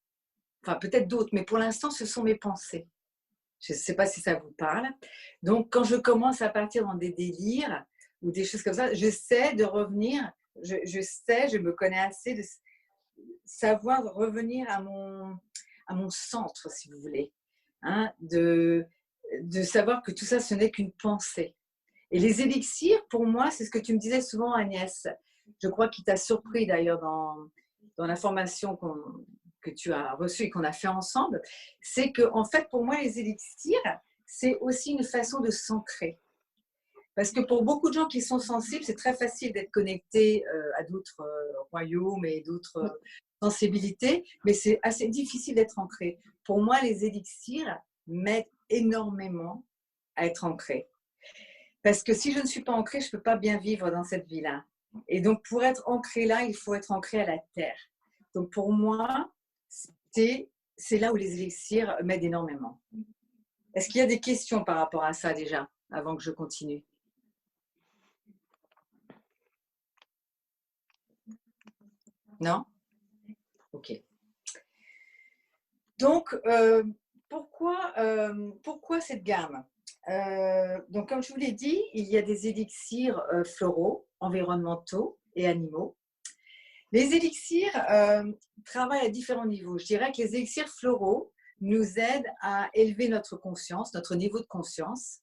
S1: enfin peut-être d'autres, mais pour l'instant, ce sont mes pensées. Je ne sais pas si ça vous parle. Donc, quand je commence à partir dans des délires ou des choses comme ça, je sais de revenir, je me connais assez de savoir revenir à mon centre, si vous voulez. Hein, de savoir que tout ça, ce n'est qu'une pensée. Et les élixirs, pour moi, c'est ce que tu me disais souvent, Agnès. Je crois qu'il t'a surpris d'ailleurs dans la formation que tu as reçue et qu'on a fait ensemble. C'est que, en fait, pour moi, les élixirs, c'est aussi une façon de s'ancrer. Parce que pour beaucoup de gens qui sont sensibles, c'est très facile d'être connecté à d'autres royaumes et d'autres sensibilités, mais c'est assez difficile d'être ancré. Pour moi, les élixirs m'aident énormément à être ancré. Parce que si je ne suis pas ancrée, je ne peux pas bien vivre dans cette vie-là. Et donc, pour être ancré là, il faut être ancré à la terre. Donc, pour moi, c'est là où les élixirs m'aident énormément. Est-ce qu'il y a des questions par rapport à ça déjà, avant que je continue? Non? Ok. Donc, pourquoi cette gamme? Donc, comme je vous l'ai dit, il y a des élixirs floraux, environnementaux et animaux. Les élixirs travaillent à différents niveaux. Je dirais que les élixirs floraux nous aident à élever notre conscience, notre niveau de conscience.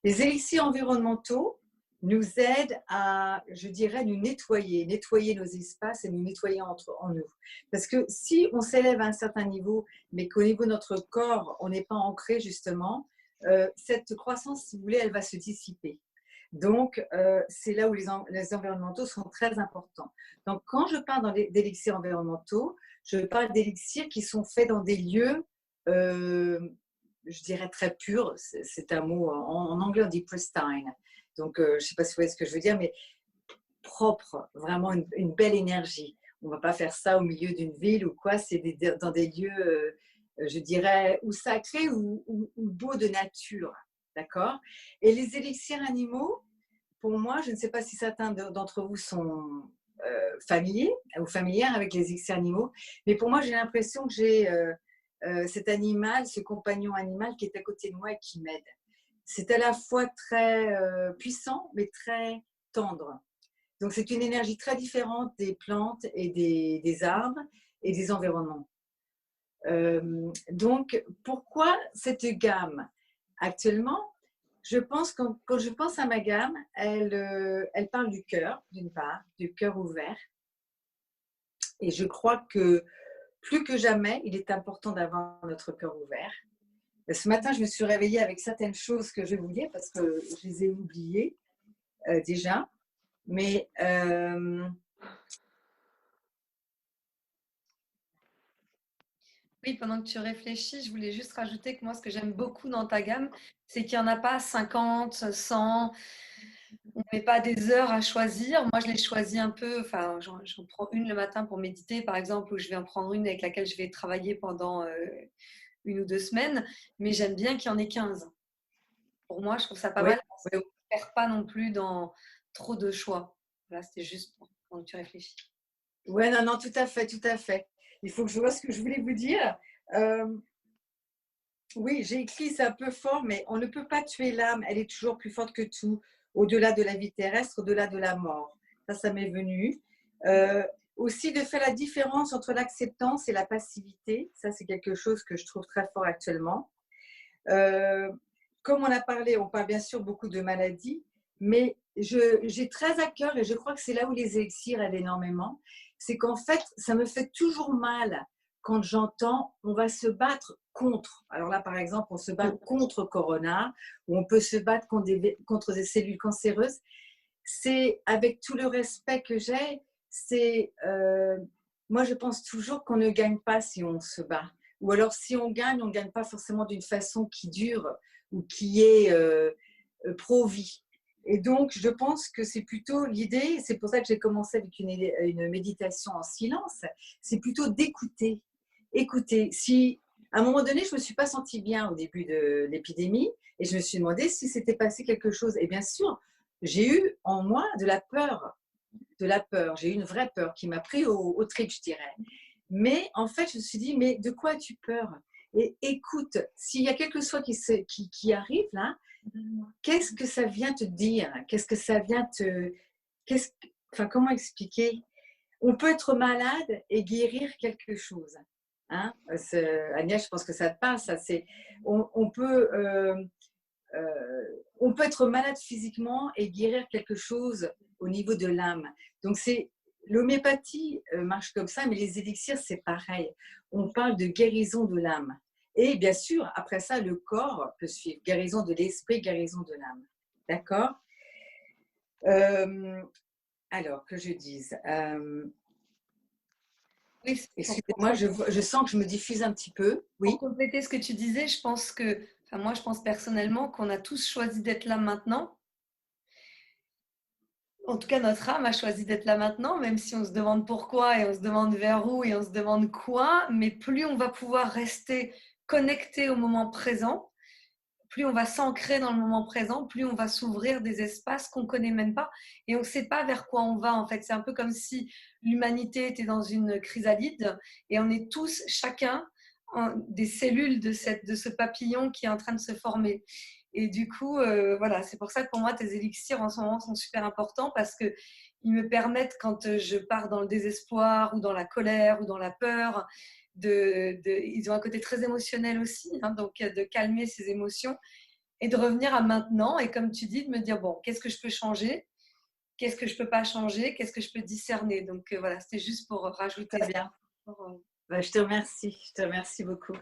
S1: Les élixirs environnementaux nous aident à, je dirais, nous nettoyer nos espaces et nous nettoyer en nous. Parce que si on s'élève à un certain niveau, mais qu'au niveau de notre corps, on n'est pas ancré justement, cette croissance, si vous voulez, elle va se dissiper. Donc, c'est là où les environnementaux sont très importants. Donc, quand je parle d'élixirs environnementaux, je parle d'élixirs qui sont faits dans des lieux, je dirais très purs. C'est un mot, en anglais on dit pristine. Donc, je ne sais pas si vous voyez ce que je veux dire, mais propre, vraiment une belle énergie. On ne va pas faire ça au milieu d'une ville ou quoi, c'est dans des lieux, je dirais, ou sacrés ou beaux de nature. D'accord? Et les élixirs animaux, pour moi, je ne sais pas si certains d'entre vous sont familiers ou familières avec les élixirs animaux, mais pour moi, j'ai l'impression que j'ai cet animal, ce compagnon animal qui est à côté de moi et qui m'aide. C'est à la fois très puissant, mais très tendre. Donc, c'est une énergie très différente des plantes et des arbres et des environnements. Donc, pourquoi cette gamme? Actuellement, je pense quand je pense à ma gamme, elle parle du cœur, d'une part, du cœur ouvert. Et je crois que plus que jamais, il est important d'avoir notre cœur ouvert. Ce matin, je me suis réveillée avec certaines choses que je vais vous dire parce que je les ai oubliées déjà. Mais
S2: oui, pendant que tu réfléchis, je voulais juste rajouter que moi, ce que j'aime beaucoup dans ta gamme, c'est qu'il n'y en a pas 50, 100. On ne met pas des heures à choisir. Moi, je les choisis un peu. Enfin, j'en prends une le matin pour méditer, par exemple, ou je vais en prendre une avec laquelle je vais travailler pendant 1 ou 2 semaines. Mais j'aime bien qu'il y en ait 15. Pour moi, je trouve ça pas mal. Parce qu'on ne perd pas non plus dans trop de choix. Voilà, c'était juste pendant que tu réfléchis.
S1: Oui, non, tout à fait, tout à fait. il faut que je vois ce que je voulais vous dire. Oui, j'ai écrit, c'est un peu fort, mais on ne peut pas tuer l'âme, elle est toujours plus forte que tout, au-delà de la vie terrestre, au-delà de la mort. Ça m'est venu. Aussi de faire la différence entre l'acceptance et la passivité, ça c'est quelque chose que je trouve très fort actuellement. Comme on a parlé, on parle bien sûr beaucoup de maladies, mais j'ai très à cœur, et je crois que c'est là où les élixirs aident énormément, c'est qu'en fait, ça me fait toujours mal quand j'entends on va se battre contre. Alors là, par exemple, on se bat contre Corona, ou on peut se battre contre des cellules cancéreuses. C'est, avec tout le respect que j'ai, moi je pense toujours qu'on ne gagne pas si on se bat. Ou alors si on ne gagne pas forcément d'une façon qui dure ou qui est pro-vie. Et donc, je pense que c'est plutôt l'idée, c'est pour ça que j'ai commencé avec une méditation en silence, c'est plutôt d'écouter. Écouter. Si à un moment donné, je ne me suis pas sentie bien au début de l'épidémie et je me suis demandé si s'était passé quelque chose. Et bien sûr, j'ai eu en moi de la peur. J'ai eu une vraie peur qui m'a pris au trip, je dirais. Mais en fait, je me suis dit, mais de quoi as-tu peur? Et écoute, s'il y a quelque chose qui arrive là, qu'est-ce que ça vient te dire? Qu'est-ce que ça vient te... Enfin, comment expliquer? On peut être malade et guérir quelque chose. Hein? Agnès, je pense que ça te parle. On peut être malade physiquement et guérir quelque chose au niveau de l'âme. Donc, l'homéopathie marche comme ça, mais les élixirs, c'est pareil. On parle de guérison de l'âme. Et bien sûr, après ça, le corps peut suivre. Guérison de l'esprit, guérison de l'âme. D'accord? Alors, que je dise.
S2: Oui,
S1: excusez-moi, je sens que je me diffuse un petit peu. Oui.
S2: Pour compléter ce que tu disais, je pense moi, je pense personnellement qu'on a tous choisi d'être là maintenant. En tout cas, notre âme a choisi d'être là maintenant, même si on se demande pourquoi et on se demande vers où et on se demande quoi. Mais plus on va pouvoir rester connecté au moment présent, plus on va s'ancrer dans le moment présent, plus on va s'ouvrir des espaces qu'on ne connaît même pas et on ne sait pas vers quoi on va. En fait, c'est un peu comme si l'humanité était dans une chrysalide et on est tous, chacun, des cellules de ce papillon qui est en train de se former. Et du coup, voilà, c'est pour ça que pour moi, tes élixirs en ce moment sont super importants parce qu'ils me permettent, quand je pars dans le désespoir ou dans la colère ou dans la peur, ils ont un côté très émotionnel aussi, hein, donc de calmer ces émotions et de revenir à maintenant. Et comme tu dis, de me dire, bon, qu'est-ce que je peux changer? Qu'est-ce que je ne peux pas changer? Qu'est-ce que je peux discerner? Donc voilà, c'était juste pour rajouter
S1: ça. Bien. Je te remercie beaucoup.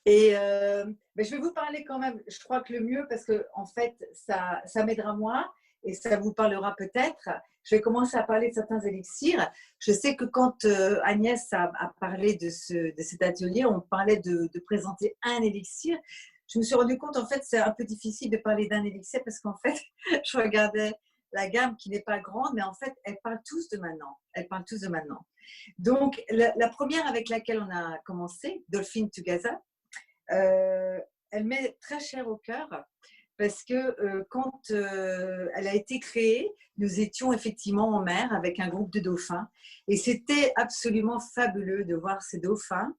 S1: Et je vais vous parler quand même, je crois que le mieux, parce que en fait, ça m'aidera moi et ça vous parlera peut-être. Je vais commencer à parler de certains élixirs. Je sais que quand Agnès a parlé de cet atelier, on parlait de présenter un élixir. Je me suis rendu compte, en fait, c'est un peu difficile de parler d'un élixir parce qu'en fait, je regardais la gamme qui n'est pas grande, mais en fait, elles parlent tous de maintenant. Donc, la première avec laquelle on a commencé, Dolphin Together, elle m'est très chère au cœur parce que quand elle a été créée, nous étions effectivement en mer avec un groupe de dauphins et c'était absolument fabuleux de voir ces dauphins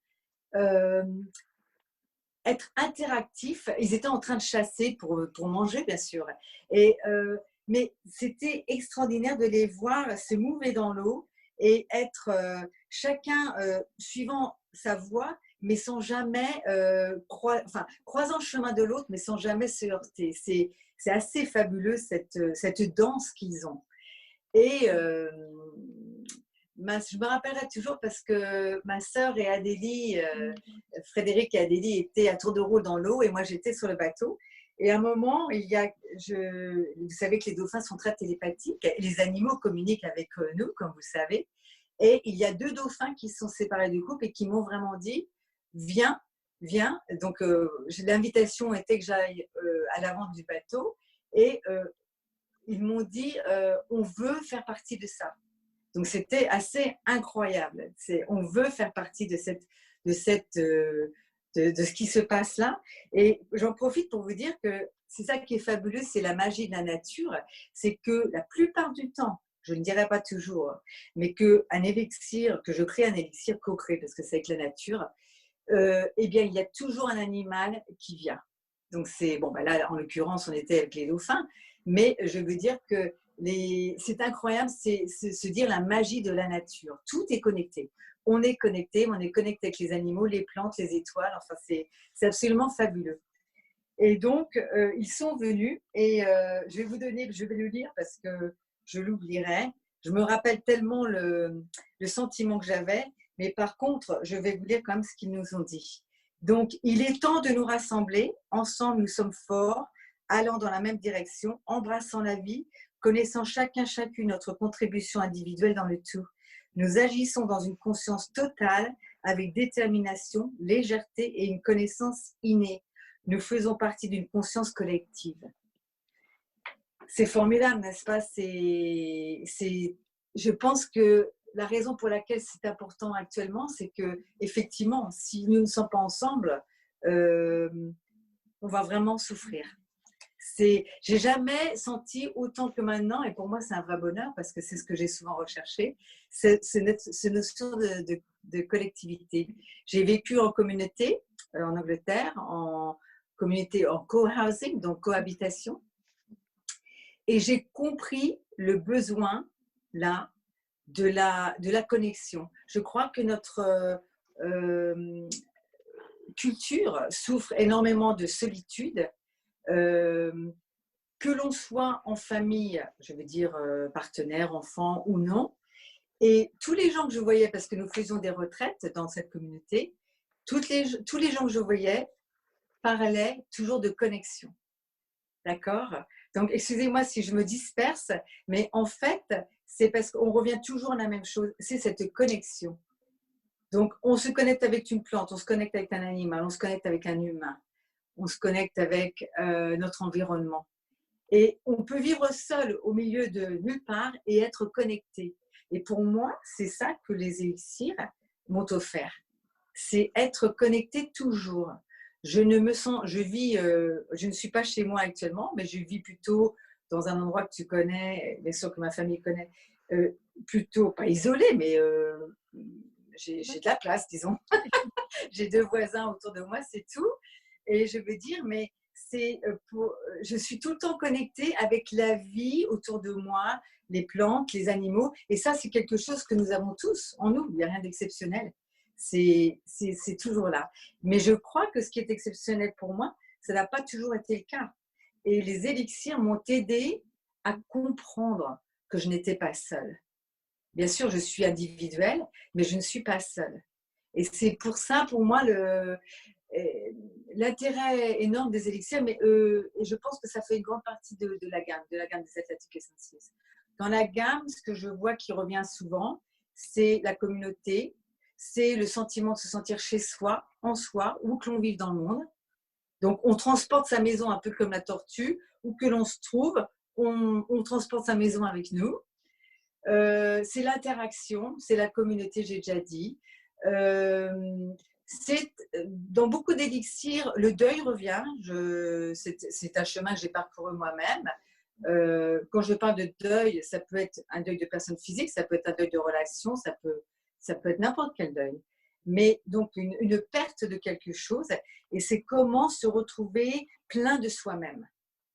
S1: être interactifs. Ils étaient en train de chasser pour manger, bien sûr. Mais c'était extraordinaire de les voir se mouver dans l'eau et être chacun suivant sa voie, mais sans jamais croisant le chemin de l'autre, mais sans jamais se heurter. C'est assez fabuleux cette danse qu'ils ont. Et je me rappellerai toujours parce que ma sœur et Adélie, Frédéric et Adélie étaient à tour de rôle dans l'eau et moi j'étais sur le bateau. Et à un moment, vous savez que les dauphins sont très télépathiques, les animaux communiquent avec nous, comme vous savez. Et il y a 2 dauphins qui sont séparés du groupe et qui m'ont vraiment dit « Viens, viens ». Donc l'invitation était que j'aille à l'avant du bateau et ils m'ont dit « On veut faire partie de ça ». Donc, c'était assez incroyable. On veut faire partie de ce qui se passe là. Et j'en profite pour vous dire que c'est ça qui est fabuleux, c'est la magie de la nature. C'est que la plupart du temps, je ne dirais pas toujours, mais que je crée un élixir co-créé, parce que c'est avec la nature, eh bien, il y a toujours un animal qui vient. Donc, c'est bon, ben là, en l'occurrence, on était avec les dauphins, mais je veux dire que c'est incroyable, c'est se dire la magie de la nature. Tout est connecté. On est connecté avec les animaux, les plantes, les étoiles. Enfin, c'est absolument fabuleux. Et donc, ils sont venus et je vais le lire parce que je l'oublierai. Je me rappelle tellement le sentiment que j'avais, mais par contre, je vais vous lire quand même ce qu'ils nous ont dit. Donc, il est temps de nous rassembler. Ensemble, nous sommes forts, allant dans la même direction, embrassant la vie, connaissant chacune notre contribution individuelle dans le tout. Nous agissons dans une conscience totale, avec détermination, légèreté et une connaissance innée. Nous faisons partie d'une conscience collective. C'est formidable, n'est-ce pas? Je pense que la raison pour laquelle c'est important actuellement, c'est que effectivement, si nous ne sommes pas ensemble, on va vraiment souffrir. J'ai jamais senti autant que maintenant, et pour moi c'est un vrai bonheur parce que c'est ce que j'ai souvent recherché, cette notion de collectivité. J'ai vécu en communauté en Angleterre, en communauté en co-housing, donc cohabitation, et j'ai compris le besoin là de la connexion. Je crois que notre culture souffre énormément de solitude. Que l'on soit en famille, je veux dire partenaire, enfant ou non, et tous les gens que je voyais, parce que nous faisions des retraites dans cette communauté, tous les gens que je voyais parlaient toujours de connexion. D'accord? Donc, excusez-moi si je me disperse, mais en fait, c'est parce qu'on revient toujours à la même chose, c'est cette connexion. Donc, on se connecte avec une plante, on se connecte avec un animal, on se connecte avec un humain, on se connecte avec notre environnement. Et on peut vivre seul au milieu de nulle part et être connecté. Et pour moi, c'est ça que les élixirs m'ont offert. C'est être connecté toujours. Je ne suis pas chez moi actuellement, mais je vis plutôt dans un endroit que tu connais, bien sûr que ma famille connaît, plutôt pas isolé, mais j'ai de la place, disons. J'ai 2 voisins autour de moi, c'est tout. Et je veux dire, mais je suis tout le temps connectée avec la vie autour de moi, les plantes, les animaux. Et ça, c'est quelque chose que nous avons tous en nous. Il n'y a rien d'exceptionnel. C'est toujours là. Mais je crois que ce qui est exceptionnel pour moi, ça n'a pas toujours été le cas. Et les élixirs m'ont aidé à comprendre que je n'étais pas seule. Bien sûr, je suis individuelle, mais je ne suis pas seule. Et c'est pour ça, pour moi, l'intérêt énorme des élixirs, mais je pense que ça fait une grande partie de la gamme des Atlantic Essences. Dans la gamme, ce que je vois qui revient souvent, c'est la communauté, c'est le sentiment de se sentir chez soi, en soi, où que l'on vive dans le monde. Donc, on transporte sa maison un peu comme la tortue, où que l'on se trouve, on transporte sa maison avec nous. C'est l'interaction, c'est la communauté, j'ai déjà dit. Dans beaucoup d'élixirs, le deuil revient. C'est un chemin que j'ai parcouru moi-même. Quand je parle de deuil, ça peut être un deuil de personne physique, ça peut être un deuil de relation, ça peut être n'importe quel deuil. Mais donc une perte de quelque chose, et c'est comment se retrouver plein de soi-même.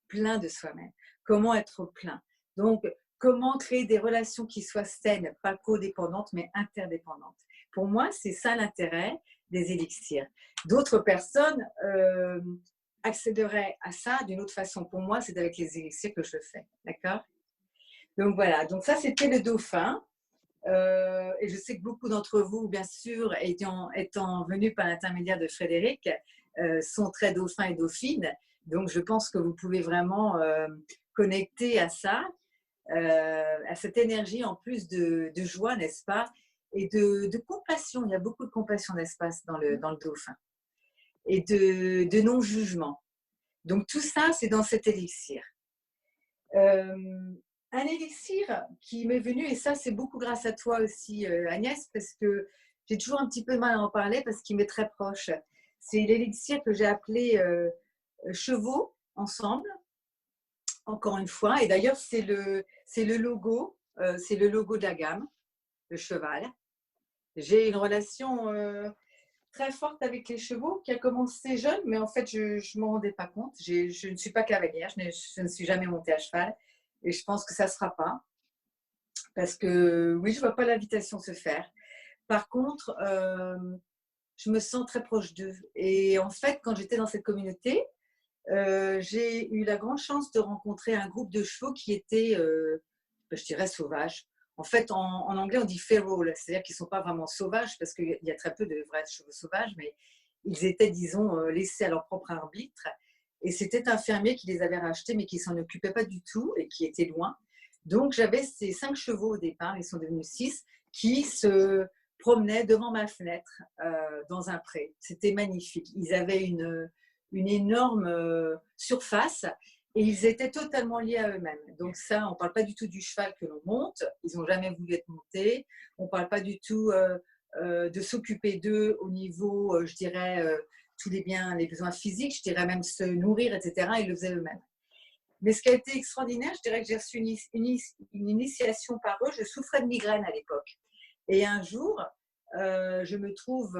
S1: Plein de soi-même. Comment être plein. Donc, comment créer des relations qui soient saines, pas codépendantes, mais interdépendantes. Pour moi, c'est ça l'intérêt des élixirs. D'autres personnes accéderaient à ça d'une autre façon. Pour moi, c'est avec les élixirs que je le fais. D'accord? Donc voilà, donc ça c'était le dauphin. Et je sais que beaucoup d'entre vous, bien sûr, étant venus par l'intermédiaire de Frédéric, sont très dauphins et dauphines. Donc je pense que vous pouvez vraiment connecter à ça, à cette énergie en plus de joie, n'est-ce pas? Et de compassion. Il y a beaucoup de compassion, n'est-ce pas, dans le dauphin. Et de non-jugement. Donc tout ça, c'est dans cet élixir. Un élixir qui m'est venu, et ça c'est beaucoup grâce à toi aussi Agnès, parce que j'ai toujours un petit peu de mal à en parler parce qu'il m'est très proche. C'est l'élixir que j'ai appelé Chevaux ensemble, encore une fois, et d'ailleurs c'est le logo c'est le logo de la gamme, le cheval. J'ai une relation très forte avec les chevaux qui a commencé jeune, mais en fait, je ne m'en rendais pas compte. Je ne suis pas cavalière, je ne suis jamais montée à cheval et je pense que ça ne sera pas. Parce que oui, je ne vois pas l'invitation se faire. Par contre, je me sens très proche d'eux. Et en fait, quand j'étais dans cette communauté, j'ai eu la grande chance de rencontrer un groupe de chevaux qui était, je dirais, sauvages. En fait, en anglais, on dit feral, c'est-à-dire qu'ils ne sont pas vraiment sauvages parce qu'il y a très peu de vrais chevaux sauvages, mais ils étaient, disons, laissés à leur propre arbitre. Et c'était un fermier qui les avait rachetés, mais qui ne s'en occupait pas du tout et qui était loin. Donc, j'avais ces 5 chevaux au départ, ils sont devenus 6, qui se promenaient devant ma fenêtre dans un pré. C'était magnifique. Ils avaient une énorme surface et ils étaient totalement liés à eux-mêmes. Donc ça, on ne parle pas du tout du cheval que l'on monte. Ils n'ont jamais voulu être montés. On ne parle pas du tout de s'occuper d'eux au niveau, je dirais, tous les biens, les besoins physiques, je dirais même se nourrir, etc. Ils le faisaient eux-mêmes. Mais ce qui a été extraordinaire, je dirais que j'ai reçu une initiation par eux. Je souffrais de migraine à l'époque. Et un jour, je me trouve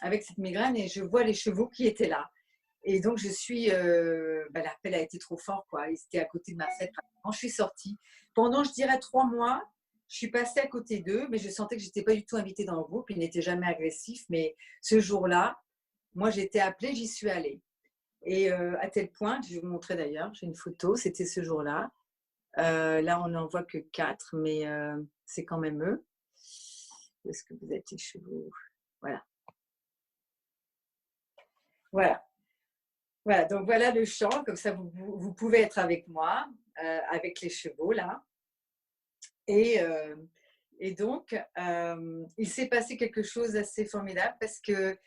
S1: avec cette migraine et je vois les chevaux qui étaient là. Et donc, l'appel a été trop fort, quoi. Ils étaient à côté de ma fête. Je suis sortie. Pendant, je dirais, 3 mois, je suis passée à côté d'eux, mais je sentais que je n'étais pas du tout invitée dans le groupe. Ils n'étaient jamais agressifs. Mais ce jour-là, moi, j'ai été appelée, j'y suis allée. Et à tel point, je vais vous montrer d'ailleurs, j'ai une photo, c'était ce jour-là. Là, on n'en voit que 4, mais c'est quand même eux. Où est-ce que vous êtes, les chevaux? Voilà. Voilà. Voilà, donc voilà le champ, comme ça vous pouvez être avec moi, avec les chevaux là. Et donc, il s'est passé quelque chose d'assez formidable parce qu'ils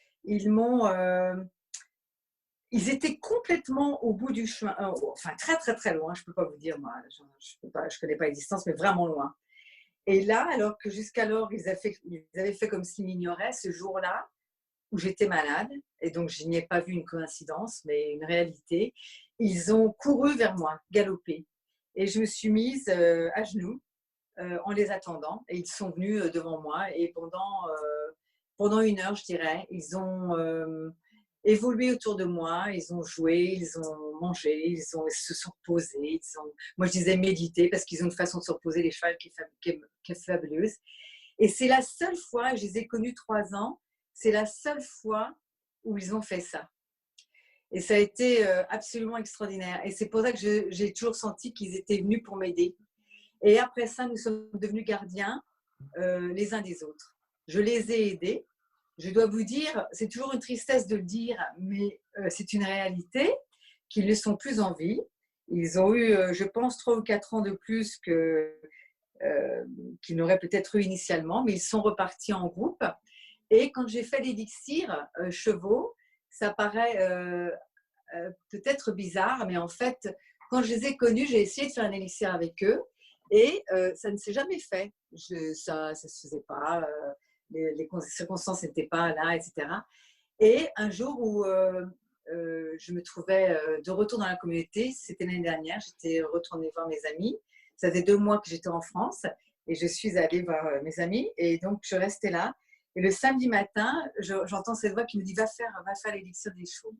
S1: ils étaient complètement au bout du chemin, enfin très très très loin, je ne peux pas vous dire moi, je ne connais pas les distances, mais vraiment loin. Et là, alors que jusqu'alors ils avaient fait comme s'ils m'ignoraient, ce jour-là, où j'étais malade, et donc je n'y ai pas vu une coïncidence, mais une réalité, ils ont couru vers moi, galopé. Et je me suis mise à genoux en les attendant, et ils sont venus devant moi, et pendant 1 heure, je dirais, ils ont évolué autour de moi, ils ont joué, ils ont mangé, ils se sont reposés, moi je disais méditer, parce qu'ils ont une façon de se reposer, les chevaux, qui est fabuleuse. Et c'est la seule fois, je les ai connus 3 ans, c'est la seule fois où ils ont fait ça. Et ça a été absolument extraordinaire. Et c'est pour ça que j'ai toujours senti qu'ils étaient venus pour m'aider. Et après ça, nous sommes devenus gardiens les uns des autres. Je les ai aidés. Je dois vous dire, c'est toujours une tristesse de le dire, mais c'est une réalité, qu'ils ne sont plus en vie. Ils ont eu, je pense, 3 ou 4 ans de plus qu'ils n'auraient peut-être eu initialement, mais ils sont repartis en groupe. Et quand j'ai fait l'élixir chevaux, ça paraît peut-être bizarre, mais en fait, quand je les ai connus, j'ai essayé de faire un élixir avec eux et ça ne s'est jamais fait. Ça ne se faisait pas, les circonstances n'étaient pas là, etc. Et un jour où je me trouvais de retour dans la communauté, c'était l'année dernière, j'étais retournée voir mes amis. Ça faisait 2 mois que j'étais en France et je suis allée voir mes amis et donc je restais là. Et le samedi matin, j'entends cette voix qui me dit va faire l'élixir des chevaux.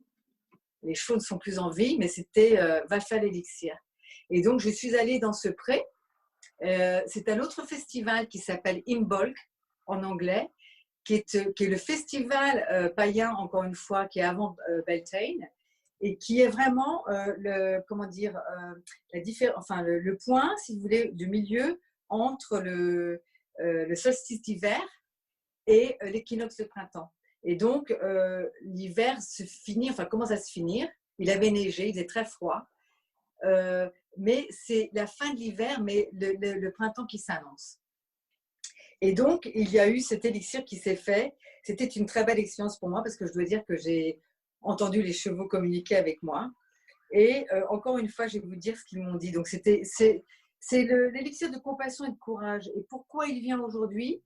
S1: Les chevaux ne sont plus en vie, mais c'était va faire l'élixir. Et donc je suis allée dans ce pré. C'est un autre festival qui s'appelle Imbolc en anglais, qui est le festival païen, encore une fois, qui est avant Beltane, et qui est vraiment le point, si vous voulez, du milieu entre le solstice d'hiver et l'équinoxe de printemps. Et donc, l'hiver commence à se finir. Il avait neigé, il faisait très froid. Mais c'est la fin de l'hiver, mais le printemps qui s'annonce. Et donc, il y a eu cet élixir qui s'est fait. C'était une très belle expérience pour moi parce que je dois dire que j'ai entendu les chevaux communiquer avec moi. Et encore une fois, je vais vous dire ce qu'ils m'ont dit. Donc, c'est l'élixir de compassion et de courage. Et pourquoi il vient aujourd'hui ?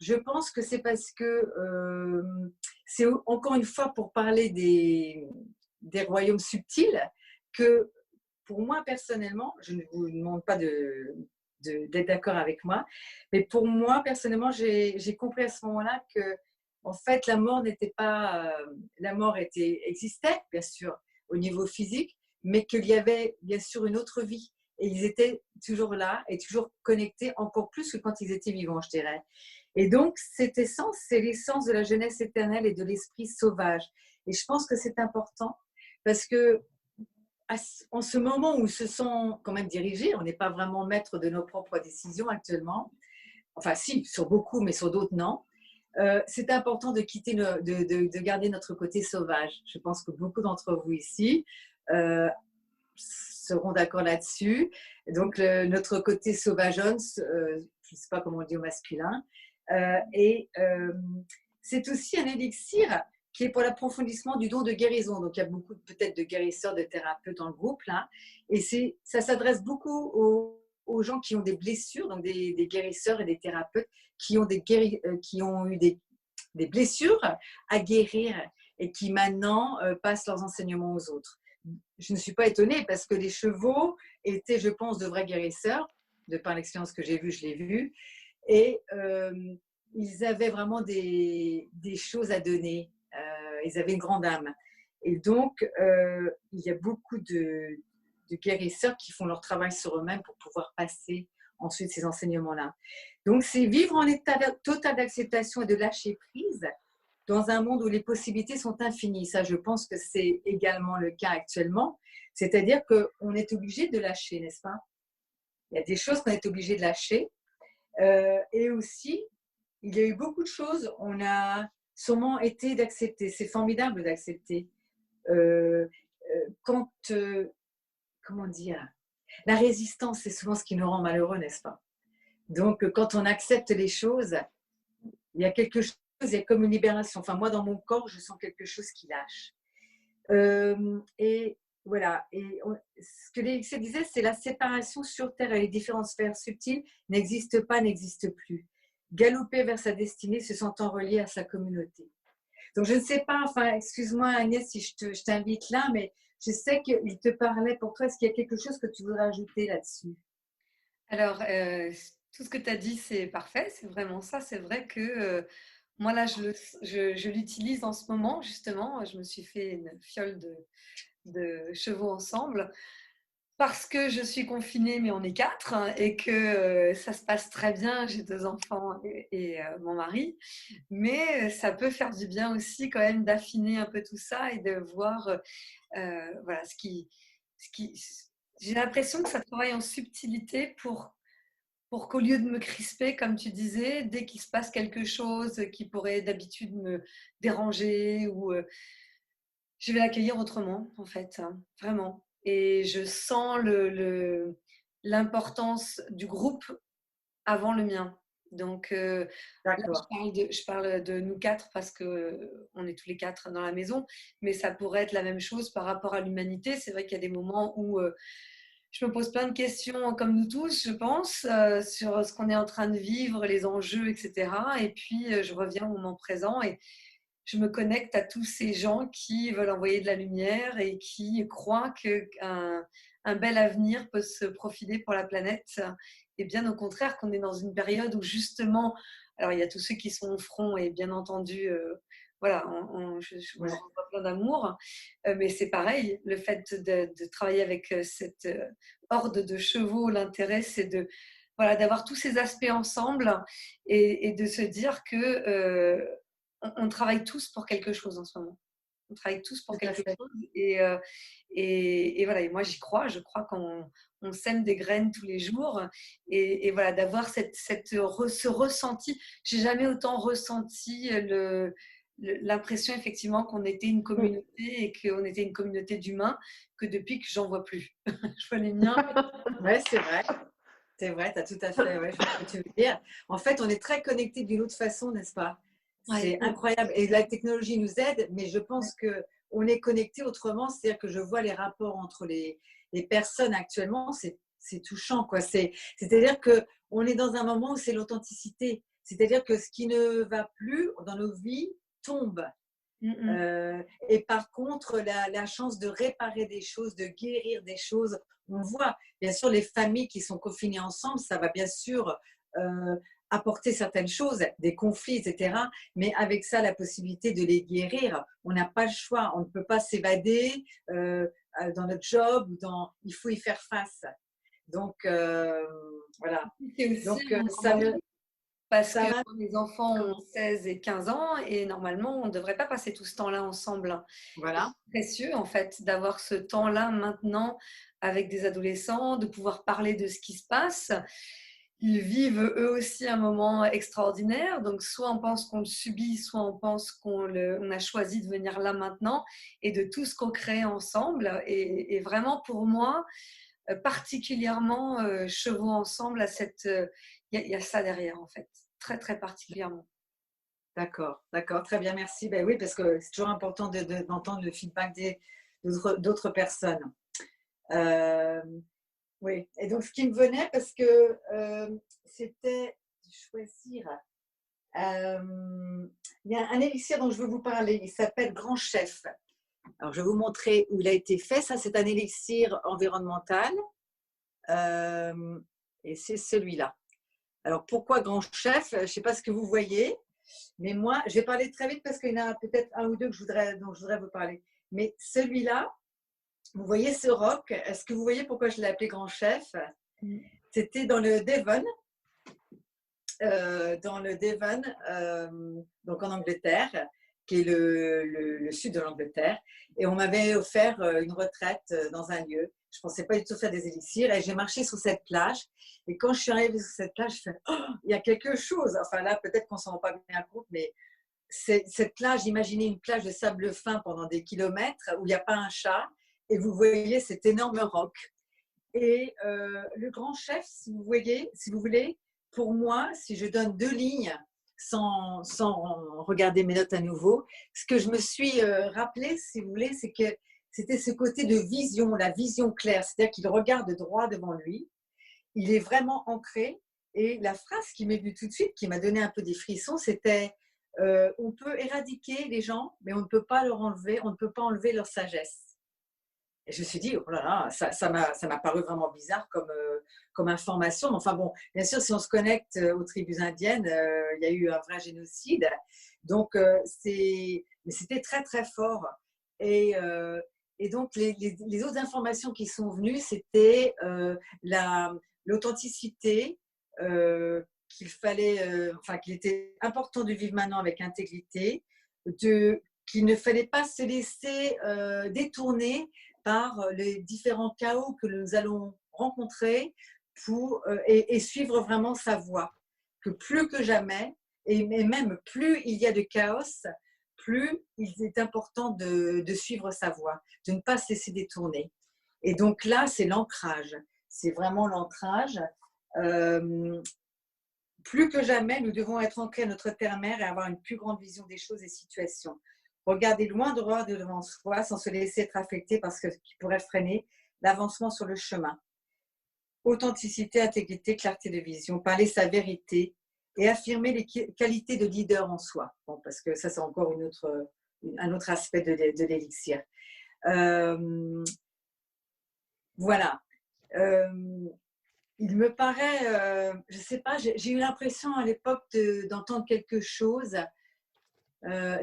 S1: Je pense que c'est parce que c'est encore une fois pour parler des royaumes subtils que pour moi personnellement, je ne vous demande pas de d'être d'accord avec moi. Mais pour moi, personnellement, j'ai compris à ce moment-là que, en fait, la mort n'était pas… la mort existait, bien sûr, au niveau physique, mais qu'il y avait, bien sûr, une autre vie. Et ils étaient toujours là et toujours connectés, encore plus que quand ils étaient vivants, je dirais. Et donc, cette essence, c'est l'essence de la jeunesse éternelle et de l'esprit sauvage. Et je pense que c'est important parce que en ce moment où ils se sont quand même dirigés, on n'est pas vraiment maître de nos propres décisions actuellement. Enfin, si, sur beaucoup, mais sur d'autres, non. C'est important de quitter, de garder notre côté sauvage. Je pense que beaucoup d'entre vous ici seront d'accord là-dessus. Donc, notre côté sauvageonne, je ne sais pas comment on dit au masculin. C'est aussi un élixir qui est pour l'approfondissement du don de guérison. Donc, il y a beaucoup peut-être de guérisseurs, de thérapeutes dans le groupe, là. Et ça s'adresse beaucoup aux gens qui ont des blessures, donc des guérisseurs et des thérapeutes qui ont eu des blessures à guérir et qui maintenant passent leurs enseignements aux autres. Je ne suis pas étonnée parce que les chevaux étaient, je pense, de vrais guérisseurs. De par l'expérience que j'ai vue, je l'ai vue. Et ils avaient vraiment des choses à donner. Ils avaient une grande âme. Et donc, il y a beaucoup de guérisseurs qui font leur travail sur eux-mêmes pour pouvoir passer ensuite ces enseignements-là. Donc, c'est vivre en état total d'acceptation et de lâcher prise dans un monde où les possibilités sont infinies. Ça, je pense que c'est également le cas actuellement. C'est-à-dire qu'on est obligé de lâcher, n'est-ce pas? Il y a des choses qu'on est obligé de lâcher. Et aussi, il y a eu beaucoup de choses, on a sûrement été d'accepter. C'est formidable d'accepter. Comment dire, la résistance, c'est souvent ce qui nous rend malheureux, n'est-ce pas? Donc, quand on accepte les choses, il y a quelque chose, il y a comme une libération. Enfin, moi, dans mon corps, je sens quelque chose qui lâche. Et voilà. Et ce que l'élixir disait, c'est la séparation sur Terre et les différentes sphères subtiles n'existent pas, n'existent plus. Galoper vers sa destinée, se sentant relié à sa communauté. Donc, je ne sais pas, enfin, excuse-moi Agnès si je t'invite là, mais je sais qu'il te parlait pour toi. Est-ce qu'il y a quelque chose que tu voudrais ajouter là-dessus?
S2: Alors, tout ce que tu as dit, c'est parfait, c'est vraiment ça. C'est vrai que moi, là, je l'utilise en ce moment, justement. Je me suis fait une fiole de chevaux ensemble parce que je suis confinée, mais on est 4 hein, et que ça se passe très bien. J'ai 2 enfants et mon mari. Mais ça peut faire du bien aussi quand même d'affiner un peu tout ça et de voir voilà, j'ai l'impression que ça travaille en subtilité pour qu'au lieu de me crisper, comme tu disais, dès qu'il se passe quelque chose qui pourrait d'habitude me déranger, je vais l'accueillir autrement, en fait, hein, vraiment. Et je sens l'importance du groupe avant le mien. Donc, là, je parle de nous 4 parce qu'on est tous les 4 dans la maison, mais ça pourrait être la même chose par rapport à l'humanité. C'est vrai qu'il y a des moments où je me pose plein de questions, comme nous tous, je pense, sur ce qu'on est en train de vivre, les enjeux, etc. Et puis, je reviens au moment présent et je me connecte à tous ces gens qui veulent envoyer de la lumière et qui croient qu'un bel avenir peut se profiler pour la planète. Et bien au contraire, qu'on est dans une période où justement, alors il y a tous ceux qui sont au front et bien entendu, voilà, je leur envoie plein d'amour, mais c'est pareil, le fait de travailler avec cette horde de chevaux, l'intérêt c'est voilà, d'avoir tous ces aspects ensemble et de se dire que on travaille tous pour quelque chose en ce moment. On travaille tous pour quelque chose et voilà. Et moi, j'y crois. Je crois qu'on sème des graines tous les jours et voilà, d'avoir ce ressenti. J'ai jamais autant ressenti l'impression effectivement qu'on était une communauté et qu'on était une communauté d'humains que depuis que j'en vois plus. Je vois les miens.
S1: Ouais, c'est vrai. C'est vrai, tu as tout à fait, ouais, je vois ce que tu veux dire. En fait, on est très connectés d'une autre façon, n'est-ce pas? C'est incroyable. Et la technologie nous aide, mais je pense qu'on est connectés autrement. C'est-à-dire que je vois les rapports entre les personnes actuellement, c'est touchant, quoi. C'est-à-dire qu'on est dans un moment où c'est l'authenticité. C'est-à-dire que ce qui ne va plus dans nos vies tombe. Et par contre, la chance de réparer des choses, de guérir des choses, on voit, bien sûr, les familles qui sont confinées ensemble, ça va bien sûr apporter certaines choses, des conflits, etc. Mais avec ça, la possibilité de les guérir, on n'a pas le choix. On ne peut pas s'évader dans notre job, il faut y faire face. Donc, voilà. Donc, ça me...
S2: Parce que les enfants ont 16 et 15 ans et normalement, on ne devrait pas passer tout ce temps-là ensemble.
S1: Voilà.
S2: C'est précieux, en fait, d'avoir ce temps-là maintenant avec des adolescents, de pouvoir parler de ce qui se passe. Ils vivent eux aussi un moment extraordinaire. Donc, soit on pense qu'on le subit, soit on pense qu'on a choisi de venir là maintenant et de tout ce qu'on crée ensemble. Et vraiment, pour moi, particulièrement chevaux ensemble, il y a ça derrière, en fait. Très, très particulièrement.
S1: D'accord, très bien, merci. Ben oui, parce que c'est toujours important d'entendre le feedback d'autres personnes. Oui, et donc ce qui me venait, parce que c'était de choisir. Il y a un élixir dont je veux vous parler, il s'appelle Grand Chef. Alors, je vais vous montrer où il a été fait. Ça, c'est un élixir environnemental. Et c'est celui-là. Alors, pourquoi Grand Chef? Je ne sais pas ce que vous voyez, mais moi, je vais parler très vite parce qu'il y en a peut-être un ou deux dont je voudrais vous parler. Mais celui-là, vous voyez ce roc? Est-ce que vous voyez pourquoi je l'ai appelé Grand Chef? C'était dans le Devon. Donc en Angleterre, qui est le sud de l'Angleterre. Et on m'avait offert une retraite dans un lieu. Je ne pensais pas du tout faire des élixirs. Et j'ai marché sur cette plage. Et quand je suis arrivée sur cette plage, je fais « Oh, il y a quelque chose !» Enfin là, peut-être qu'on ne s'en rend pas bien compte, mais cette plage, imaginez une plage de sable fin pendant des kilomètres où il n'y a pas un chat. Et vous voyez cet énorme roc. Et le Grand Chef, si vous voulez, pour moi, si je donne 2 lignes sans regarder mes notes à nouveau, ce que je me suis rappelé, si vous voulez, c'est que c'était ce côté de vision, la vision claire, c'est-à-dire qu'il regarde droit devant lui, il est vraiment ancré. Et la phrase qui m'est venue tout de suite, qui m'a donné un peu des frissons, c'était on peut éradiquer les gens, mais on ne peut pas leur enlever, on ne peut pas enlever leur sagesse. Et je me suis dit, oh là là, ça m'a paru vraiment bizarre comme information. Mais enfin bon, bien sûr, si on se connecte aux tribus indiennes, il y a eu un vrai génocide. Donc, mais c'était très, très fort. Et donc, les autres informations qui sont venues, c'était l'authenticité, qu'il était important de vivre maintenant avec intégrité, qu'il ne fallait pas se laisser détourner par les différents chaos que nous allons rencontrer et suivre vraiment sa voie. Que plus que jamais, et même plus il y a de chaos, plus il est important de suivre sa voie, de ne pas se laisser détourner. Et donc là, c'est l'ancrage. C'est vraiment l'ancrage. Plus que jamais, nous devons être ancrés à notre terre-mère et avoir une plus grande vision des choses et situations. Regarder loin droit devant soi sans se laisser être affecté par ce qui pourrait freiner l'avancement sur le chemin. Authenticité, intégrité, clarté de vision, parler sa vérité et affirmer les qualités de leader en soi. Bon, parce que ça, c'est encore un autre aspect de l'élixir. Voilà. Il me paraît, je ne sais pas, j'ai eu l'impression à l'époque d'entendre quelque chose.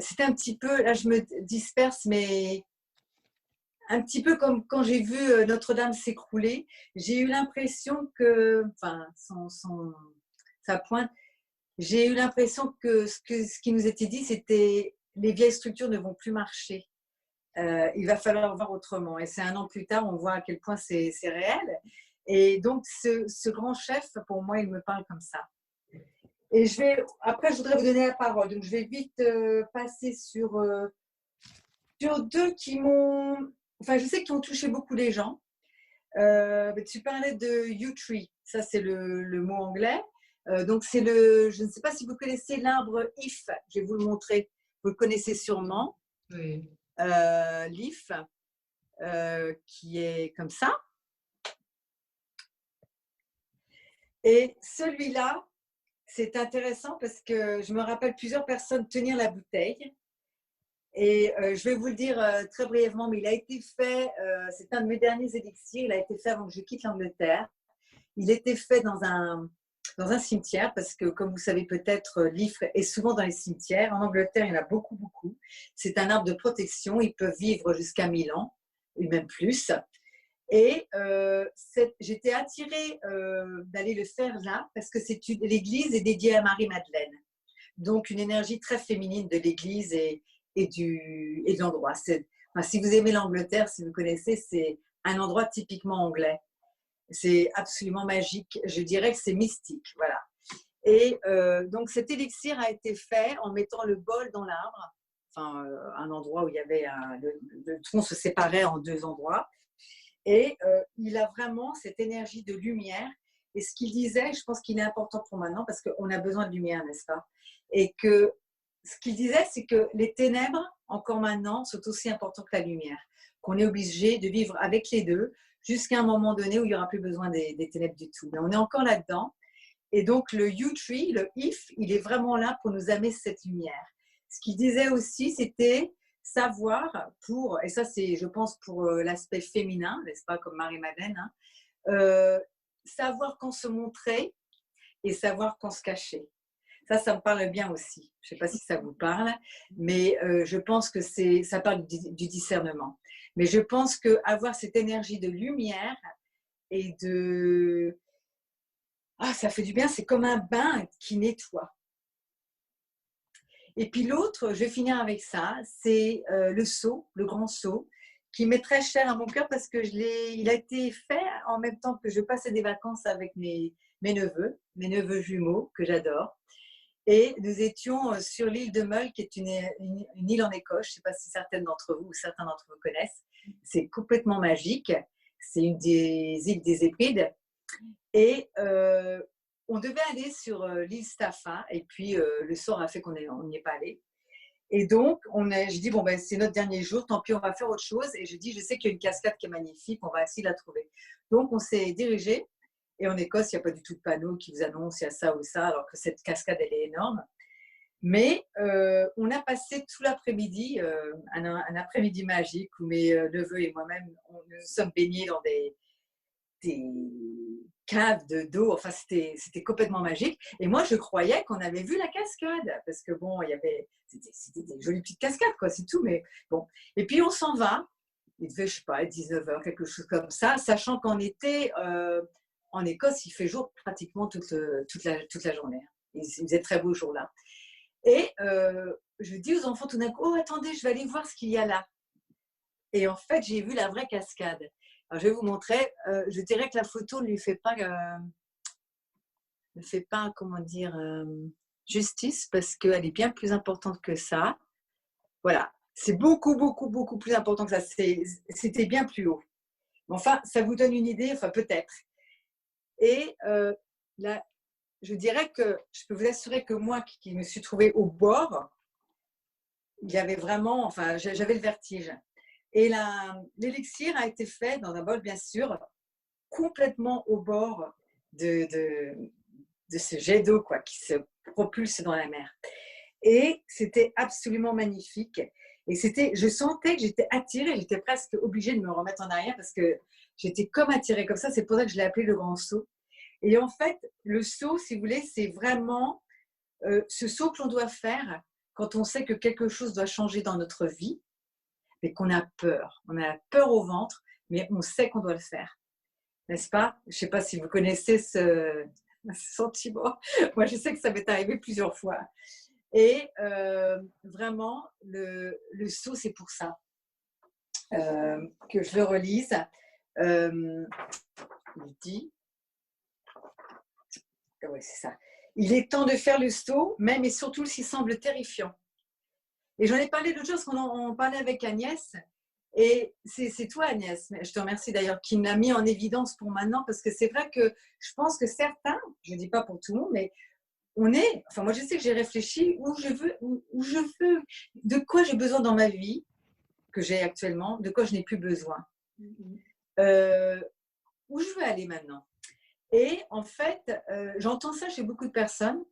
S1: C'était un petit peu, là je me disperse, mais un petit peu comme quand j'ai vu Notre-Dame s'écrouler, j'ai eu l'impression que, enfin, sa pointe, j'ai eu l'impression que ce qui nous était dit, c'était les vieilles structures ne vont plus marcher. Il va falloir voir autrement. Et c'est 1 an plus tard, on voit à quel point c'est réel. Et donc, ce grand chef, pour moi, il me parle comme ça. Et après, je voudrais vous donner la parole. Donc, je vais vite passer sur 2 qui m'ont, enfin, je sais qu'ils ont touché beaucoup les gens. Tu parlais de U-Tree. Ça, c'est le mot anglais. Donc, je ne sais pas si vous connaissez l'arbre if. Je vais vous le montrer. Vous le connaissez sûrement.
S5: Oui.
S1: L'if, qui est comme ça. Et celui-là, c'est intéressant parce que je me rappelle plusieurs personnes tenir la bouteille Et je vais vous le dire très brièvement, mais il a été fait, c'est un de mes derniers élixirs, il a été fait avant que je quitte l'Angleterre. Il était fait dans un cimetière parce que, comme vous savez peut-être, l'ifre est souvent dans les cimetières. En Angleterre, il y en a beaucoup, beaucoup. C'est un arbre de protection. Ils peuvent vivre jusqu'à 1000 ans, et même plus. Et j'étais attirée d'aller le faire là parce que l'église est dédiée à Marie-Madeleine. Donc, une énergie très féminine de l'église et de l'endroit. Enfin, si vous aimez l'Angleterre, si vous connaissez, c'est un endroit typiquement anglais. C'est absolument magique. Je dirais que c'est mystique. Voilà. Et donc, cet élixir a été fait en mettant le bol dans l'arbre, enfin, un endroit où il y avait le tronc se séparait en deux endroits. Et il a vraiment cette énergie de lumière. Et ce qu'il disait, je pense qu'il est important pour maintenant parce qu'on a besoin de lumière, n'est-ce pas? Et que ce qu'il disait, c'est que les ténèbres, encore maintenant, sont aussi importants que la lumière. Qu'on est obligé de vivre avec les deux jusqu'à un moment donné où il n'y aura plus besoin des ténèbres du tout. Mais on est encore là-dedans. Et donc, le U-Tree, le IF, il est vraiment là pour nous amener cette lumière. Ce qu'il disait aussi, c'était savoir et ça c'est, je pense, pour l'aspect féminin, n'est-ce pas, comme Marie-Madeleine, hein, savoir quand se montrer et savoir quand se cacher. Ça me parle bien aussi. Je ne sais pas si ça vous parle, mais je pense que ça parle du discernement. Mais je pense qu'avoir cette énergie de lumière et de... Ah, ça fait du bien, c'est comme un bain qui nettoie. Et puis l'autre, je vais finir avec ça, c'est le seau, le grand seau, qui m'est très cher à mon cœur parce que il a été fait en même temps que je passais des vacances avec mes neveux jumeaux que j'adore. Et nous étions sur l'île de Mull, qui est une île en Écosse. Je ne sais pas si certaines d'entre vous ou certains d'entre vous connaissent. C'est complètement magique. C'est une des îles des Hébrides. Et on devait aller sur l'île Staffa. Et puis, le sort a fait qu'on n'y est pas allé. Et donc, je dis, bon, ben, c'est notre dernier jour. Tant pis, on va faire autre chose. Et je dis, je sais qu'il y a une cascade qui est magnifique. On va essayer de la trouver. Donc, on s'est dirigé. Et en Écosse, il n'y a pas du tout de panneau qui vous annonce il y a ça ou ça, alors que cette cascade, elle est énorme. Mais on a passé tout l'après-midi, un après-midi magique où mes neveux et moi-même, nous sommes baignés dans des caves d'eau. Enfin, c'était complètement magique. Et moi, je croyais qu'on avait vu la cascade parce que bon, c'était des jolies petites cascades, quoi, c'est tout. Mais bon. Et puis, on s'en va. Il devait, je sais pas, 19h, quelque chose comme ça, sachant qu'en été, en Écosse, il fait jour pratiquement toute la journée. Il faisait très beau jour là. Et je dis aux enfants tout d'un coup, oh, attendez, je vais aller voir ce qu'il y a là. Et en fait, j'ai vu la vraie cascade. Alors, je vais vous montrer. Je dirais que la photo ne fait pas, comment dire, justice parce qu'elle est bien plus importante que ça. Voilà. C'est beaucoup, beaucoup, beaucoup plus important que ça. C'était bien plus haut. Enfin, ça vous donne une idée, enfin peut-être. Et là, je dirais que je peux vous assurer que moi, qui me suis trouvée au bord, il y avait vraiment, enfin, j'avais le vertige. Et l'élixir a été fait dans un bol, bien sûr, complètement au bord de ce jet d'eau, quoi, qui se propulse dans la mer. Et c'était absolument magnifique. Et je sentais que j'étais attirée, j'étais presque obligée de me remettre en arrière parce que j'étais comme attirée comme ça. C'est pour ça que je l'ai appelé le grand saut. Et en fait, le saut, si vous voulez, c'est vraiment ce saut que l'on doit faire quand on sait que quelque chose doit changer dans notre vie, mais qu'on a peur. On a peur au ventre, mais on sait qu'on doit le faire. N'est-ce pas? Je ne sais pas si vous connaissez ce sentiment. Moi, je sais que ça m'est arrivé plusieurs fois. Et vraiment, le saut, c'est pour ça. Que je le relise. Il dit... Oui, c'est ça. Il est temps de faire le saut, même et surtout s'il semble terrifiant. Et j'en ai parlé l'autre jour, parce qu'on parlait avec Agnès. Et c'est toi, Agnès, je te remercie d'ailleurs, qui m'a mis en évidence pour maintenant, parce que c'est vrai que je pense que certains, je ne dis pas pour tout le monde, mais enfin moi je sais que j'ai réfléchi où je veux, de quoi j'ai besoin dans ma vie, que j'ai actuellement, de quoi je n'ai plus besoin. Où je veux aller maintenant. Et en fait, j'entends ça chez beaucoup de personnes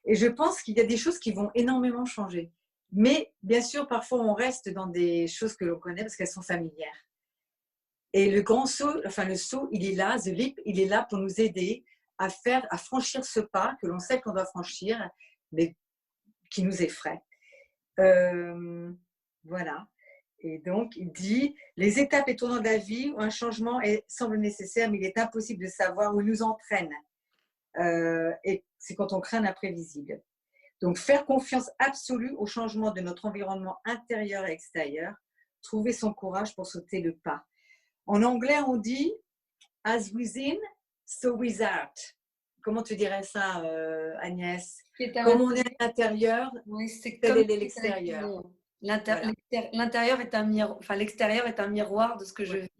S1: et je pense qu'il y a des choses qui vont énormément changer. Mais bien sûr, parfois, on reste dans des choses que l'on connaît parce qu'elles sont familières. Et le grand saut, enfin le saut, il est là, the leap, il est là pour nous aider à franchir ce pas que l'on sait qu'on doit franchir, mais qui nous effraie. Voilà. Et donc, il dit, les étapes et tournants de la vie où un changement semble nécessaire, mais il est impossible de savoir où il nous entraîne. Et c'est quand on craint l'imprévisible. Donc, faire confiance absolue au changement de notre environnement intérieur et extérieur, trouver son courage pour sauter le pas. En anglais, on dit « as within, so without ». Comment tu dirais ça, Agnès? Comme on est à l'intérieur, tel est l'extérieur.
S2: L'intérieur est un miroir, enfin l'extérieur est un miroir de ce que je vis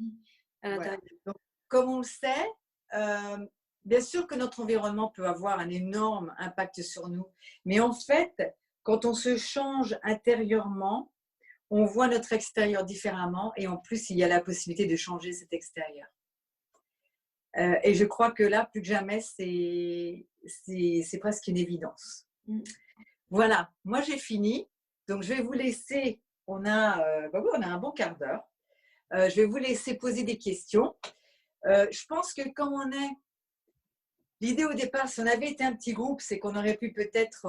S2: à l'intérieur.
S1: Voilà. Donc, comme on le sait, bien sûr que notre environnement peut avoir un énorme impact sur nous, mais en fait, quand on se change intérieurement, on voit notre extérieur différemment et en plus, il y a la possibilité de changer cet extérieur. Et je crois que là, plus que jamais, c'est presque une évidence. Voilà, moi j'ai fini. Donc, je vais vous laisser, on a un bon quart d'heure. Je vais vous laisser poser des questions. Je pense que quand on est… L'idée au départ, si on avait été un petit groupe, c'est qu'on aurait pu peut-être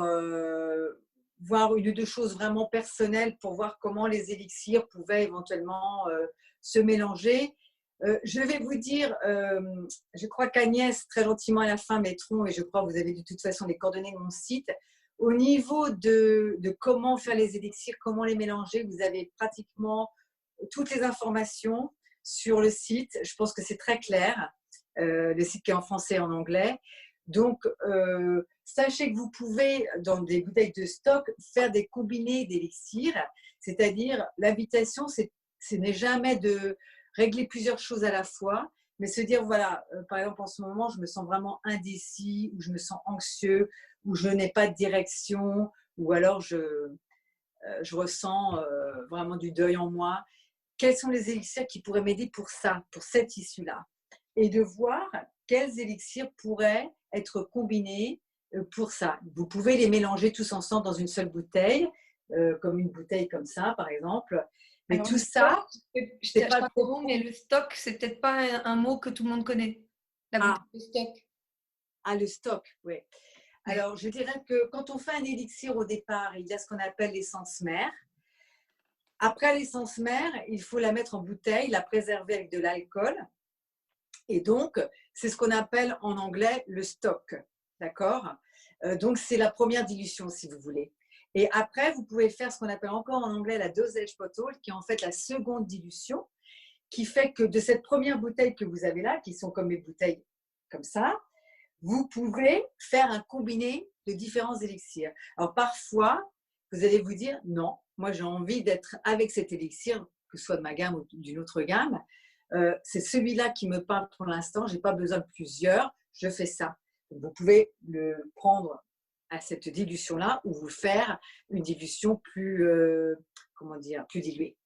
S1: voir une ou deux choses vraiment personnelles pour voir comment les élixirs pouvaient éventuellement se mélanger. Je vais vous dire, je crois qu'Agnès, très gentiment à la fin, mettront, et je crois que vous avez de toute façon les coordonnées de mon site, au niveau de comment faire les élixirs, comment les mélanger, vous avez pratiquement toutes les informations sur le site. Je pense que c'est très clair, le site qui est en français et en anglais. Donc, sachez que vous pouvez, dans des bouteilles de stock, faire des combinés d'élixirs. C'est-à-dire, l'invitation, ce n'est jamais de régler plusieurs choses à la fois, mais se dire, voilà, par exemple, en ce moment, je me sens vraiment indécis, ou je me sens anxieux, ou je n'ai pas de direction, ou alors je ressens vraiment du deuil en moi. Quels sont les élixirs qui pourraient m'aider pour ça, pour cette issue-là? Et de voir quels élixirs pourraient être combinés pour ça. Vous pouvez les mélanger tous ensemble dans une seule bouteille, comme une bouteille comme ça, par exemple. Mais alors, tout ça,
S2: c'est pas trop bon, mais le stock, c'est peut-être pas un mot que tout le monde connaît. La bouteille de stock.
S1: Ah, le stock, oui. Alors, je dirais que quand on fait un élixir au départ, il y a ce qu'on appelle l'essence mère. Après l'essence mère, il faut la mettre en bouteille, la préserver avec de l'alcool. Et donc, c'est ce qu'on appelle en anglais le stock. D'accord? Donc, c'est la première dilution, si vous voulez. Et après, vous pouvez faire ce qu'on appelle encore en anglais la dosage bottle, qui est en fait la seconde dilution, qui fait que de cette première bouteille que vous avez là, qui sont comme les bouteilles comme ça, vous pouvez faire un combiné de différents élixirs. Alors, parfois, vous allez vous dire, non, moi, j'ai envie d'être avec cet élixir, que ce soit de ma gamme ou d'une autre gamme. C'est celui-là qui me parle pour l'instant, je n'ai pas besoin de plusieurs, je fais ça. Donc, vous pouvez le prendre à cette dilution-là ou vous faire une dilution plus, plus diluée,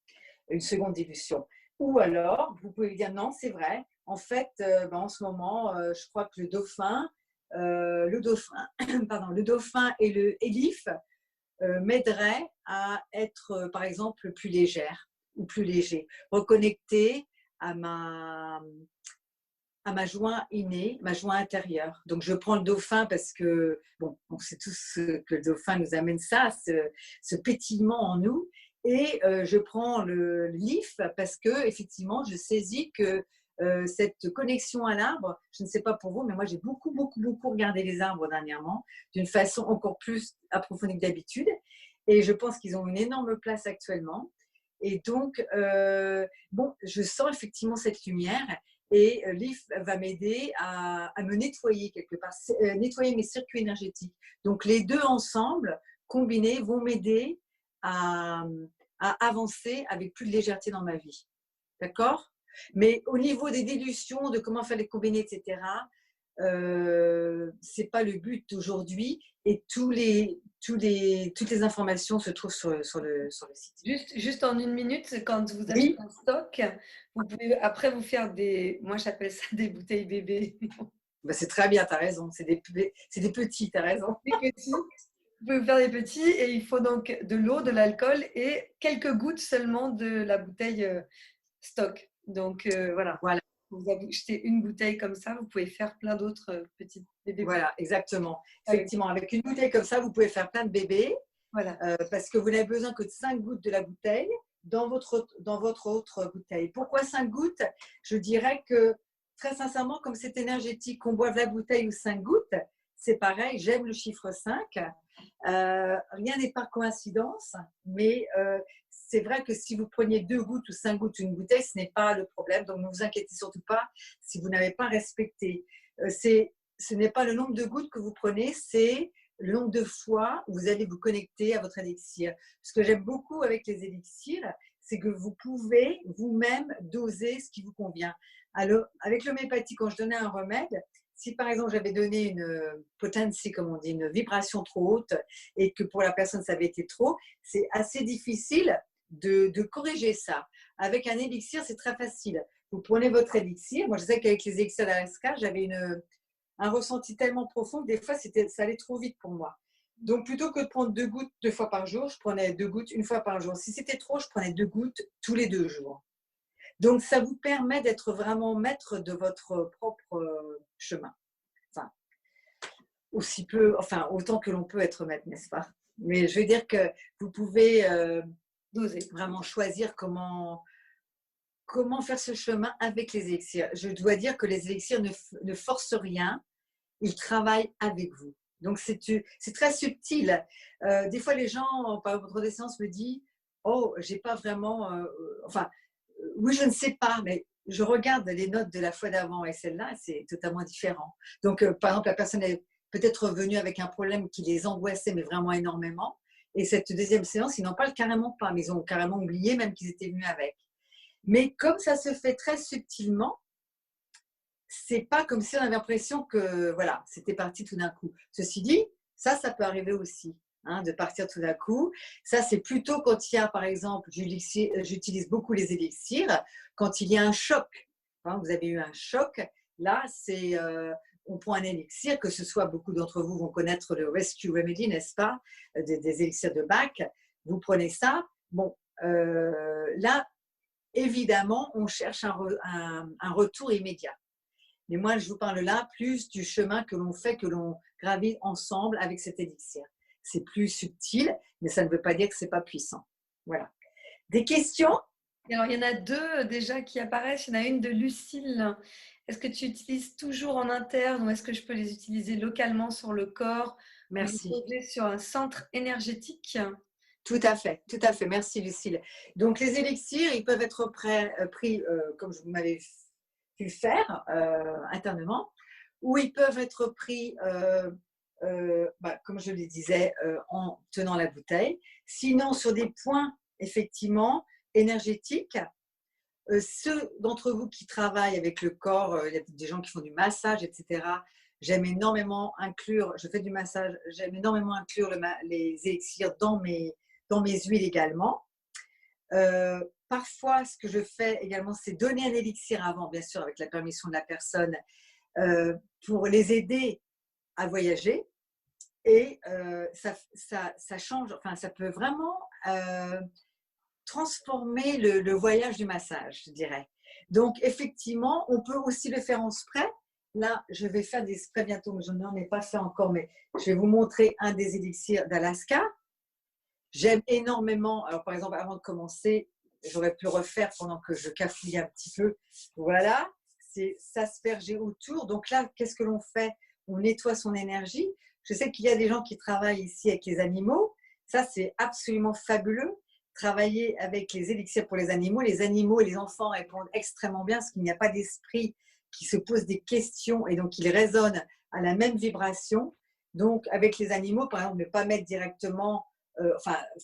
S1: une seconde dilution. Ou alors, vous pouvez dire non, c'est vrai, en fait, en ce moment, je crois que le dauphin et le élif m'aideraient à être, par exemple, plus légère ou plus léger, reconnecter à ma joie innée, ma joie intérieure. Donc, je prends le dauphin parce que, bon, on sait tous que le dauphin nous amène ça, ce pétillement en nous. Et je prends le l'if parce que, effectivement, je saisis que cette connexion à l'arbre, je ne sais pas pour vous, mais moi, j'ai beaucoup regardé les arbres dernièrement, d'une façon encore plus approfondie que d'habitude. Et je pense qu'ils ont une énorme place actuellement. Et donc, je sens effectivement cette lumière. Et l'IF va m'aider à me nettoyer quelque part, nettoyer mes circuits énergétiques. Donc, les deux ensemble, combinés, vont m'aider à avancer avec plus de légèreté dans ma vie. D'accord? Mais au niveau des dilutions, de comment faire les combinés, etc., ce n'est pas le but aujourd'hui. Et toutes les informations se trouvent sur le site.
S2: Juste en une minute, quand vous achetez un stock, vous pouvez après vous faire moi j'appelle ça des bouteilles bébés.
S1: C'est très bien, tu as raison. C'est des petits, tu as raison.
S2: Des petits. Vous pouvez vous faire des petits et il faut donc de l'eau, de l'alcool et quelques gouttes seulement de la bouteille stock. Donc voilà.
S1: Voilà.
S2: Vous achetez une bouteille comme ça, vous pouvez faire plein d'autres petits bébés.
S1: Voilà, exactement. Effectivement, avec une bouteille comme ça, vous pouvez faire plein de bébés.
S2: Voilà.
S1: Parce que vous n'avez besoin que de 5 gouttes de la bouteille dans votre autre bouteille. Pourquoi 5 gouttes? Je dirais que, très sincèrement, comme c'est énergétique, qu'on boive la bouteille ou 5 gouttes, c'est pareil, j'aime le chiffre 5. Rien n'est par coïncidence, mais c'est vrai que si vous preniez 2 gouttes ou 5 gouttes une bouteille, ce n'est pas le problème. Donc, ne vous inquiétez surtout pas si vous n'avez pas respecté. Ce n'est pas le nombre de gouttes que vous prenez, c'est le nombre de fois où vous allez vous connecter à votre élixir. Ce que j'aime beaucoup avec les élixirs, c'est que vous pouvez vous-même doser ce qui vous convient. Alors, avec l'homéopathie, quand je donnais un remède, si par exemple j'avais donné une potency, comme on dit, une vibration trop haute, et que pour la personne ça avait été trop, c'est assez difficile de corriger ça. Avec un élixir, c'est très facile. Vous prenez votre élixir. Moi, je sais qu'avec les élixirs d'Alaska, j'avais un ressenti tellement profond que des fois, ça allait trop vite pour moi. Donc, plutôt que de prendre 2 gouttes 2 fois par jour, je prenais 2 gouttes 1 fois par jour. Si c'était trop, je prenais 2 gouttes tous les 2 jours. Donc, ça vous permet d'être vraiment maître de votre propre chemin. Enfin, autant que l'on peut être maître, n'est-ce pas? Mais je veux dire que vous pouvez doser, vraiment choisir comment faire ce chemin avec les élixirs. Je dois dire que les élixirs ne forcent rien, ils travaillent avec vous. Donc, c'est très subtil. Des fois, les gens, par votre séance, me disent « Oh, j'ai pas vraiment… oui, je ne sais pas, mais je regarde les notes de la fois d'avant et celle-là, c'est totalement différent. » Donc, par exemple, la personne est peut-être revenue avec un problème qui les angoissait, mais vraiment énormément. Et cette deuxième séance, ils n'en parlent carrément pas, mais ils ont carrément oublié même qu'ils étaient venus avec. Mais comme ça se fait très subtilement, c'est pas comme si on avait l'impression que voilà, c'était parti tout d'un coup. Ceci dit, ça peut arriver aussi, de partir tout d'un coup. Ça, c'est plutôt quand il y a, par exemple, j'utilise beaucoup les élixirs, quand il y a un choc. Vous avez eu un choc, là, on prend un élixir, que ce soit, beaucoup d'entre vous vont connaître le Rescue Remedy, n'est-ce pas, des élixirs de Bach. Vous prenez ça. Bon, là, évidemment, on cherche un retour immédiat. Mais moi, je vous parle là plus du chemin que l'on fait, que l'on gravit ensemble avec cet élixir. C'est plus subtil, mais ça ne veut pas dire que ce n'est pas puissant. Voilà. Des questions?
S2: Alors, il y en a 2 déjà qui apparaissent. Il y en a une de Lucille. Est-ce que tu utilises toujours en interne ou est-ce que je peux les utiliser localement sur le corps?
S1: Merci.
S2: Sur un centre énergétique?
S1: Tout à fait. Merci, Lucille. Donc, les élixirs, ils peuvent être pris, comme vous m'avez pu faire internement, ou ils peuvent être pris, comme je le disais, en tenant la bouteille. Sinon, sur des points, effectivement, énergétiques, ceux d'entre vous qui travaillent avec le corps, il y a des gens qui font du massage, etc. J'aime énormément inclure, je fais du massage, j'aime énormément inclure les élixirs dans mes huiles également. Parfois, ce que je fais également, c'est donner un élixir avant, bien sûr, avec la permission de la personne, pour les aider à voyager. Et ça change, enfin, ça peut vraiment transformer le voyage du massage, je dirais. Donc, effectivement, on peut aussi le faire en spray. Là, je vais faire des sprays bientôt, mais je n'en ai pas fait encore, mais je vais vous montrer un des élixirs d'Alaska. J'aime énormément, alors par exemple, avant de commencer, j'aurais pu refaire pendant que je cafouille un petit peu. Voilà, c'est s'asperger autour. Donc là, qu'est-ce que l'on fait? On nettoie son énergie. Je sais qu'il y a des gens qui travaillent ici avec les animaux. Ça, c'est absolument fabuleux. Travailler avec les élixirs pour les animaux et les enfants répondent extrêmement bien parce qu'il n'y a pas d'esprit qui se pose des questions et donc ils résonnent à la même vibration. Donc, avec les animaux, par exemple, ne pas mettre directement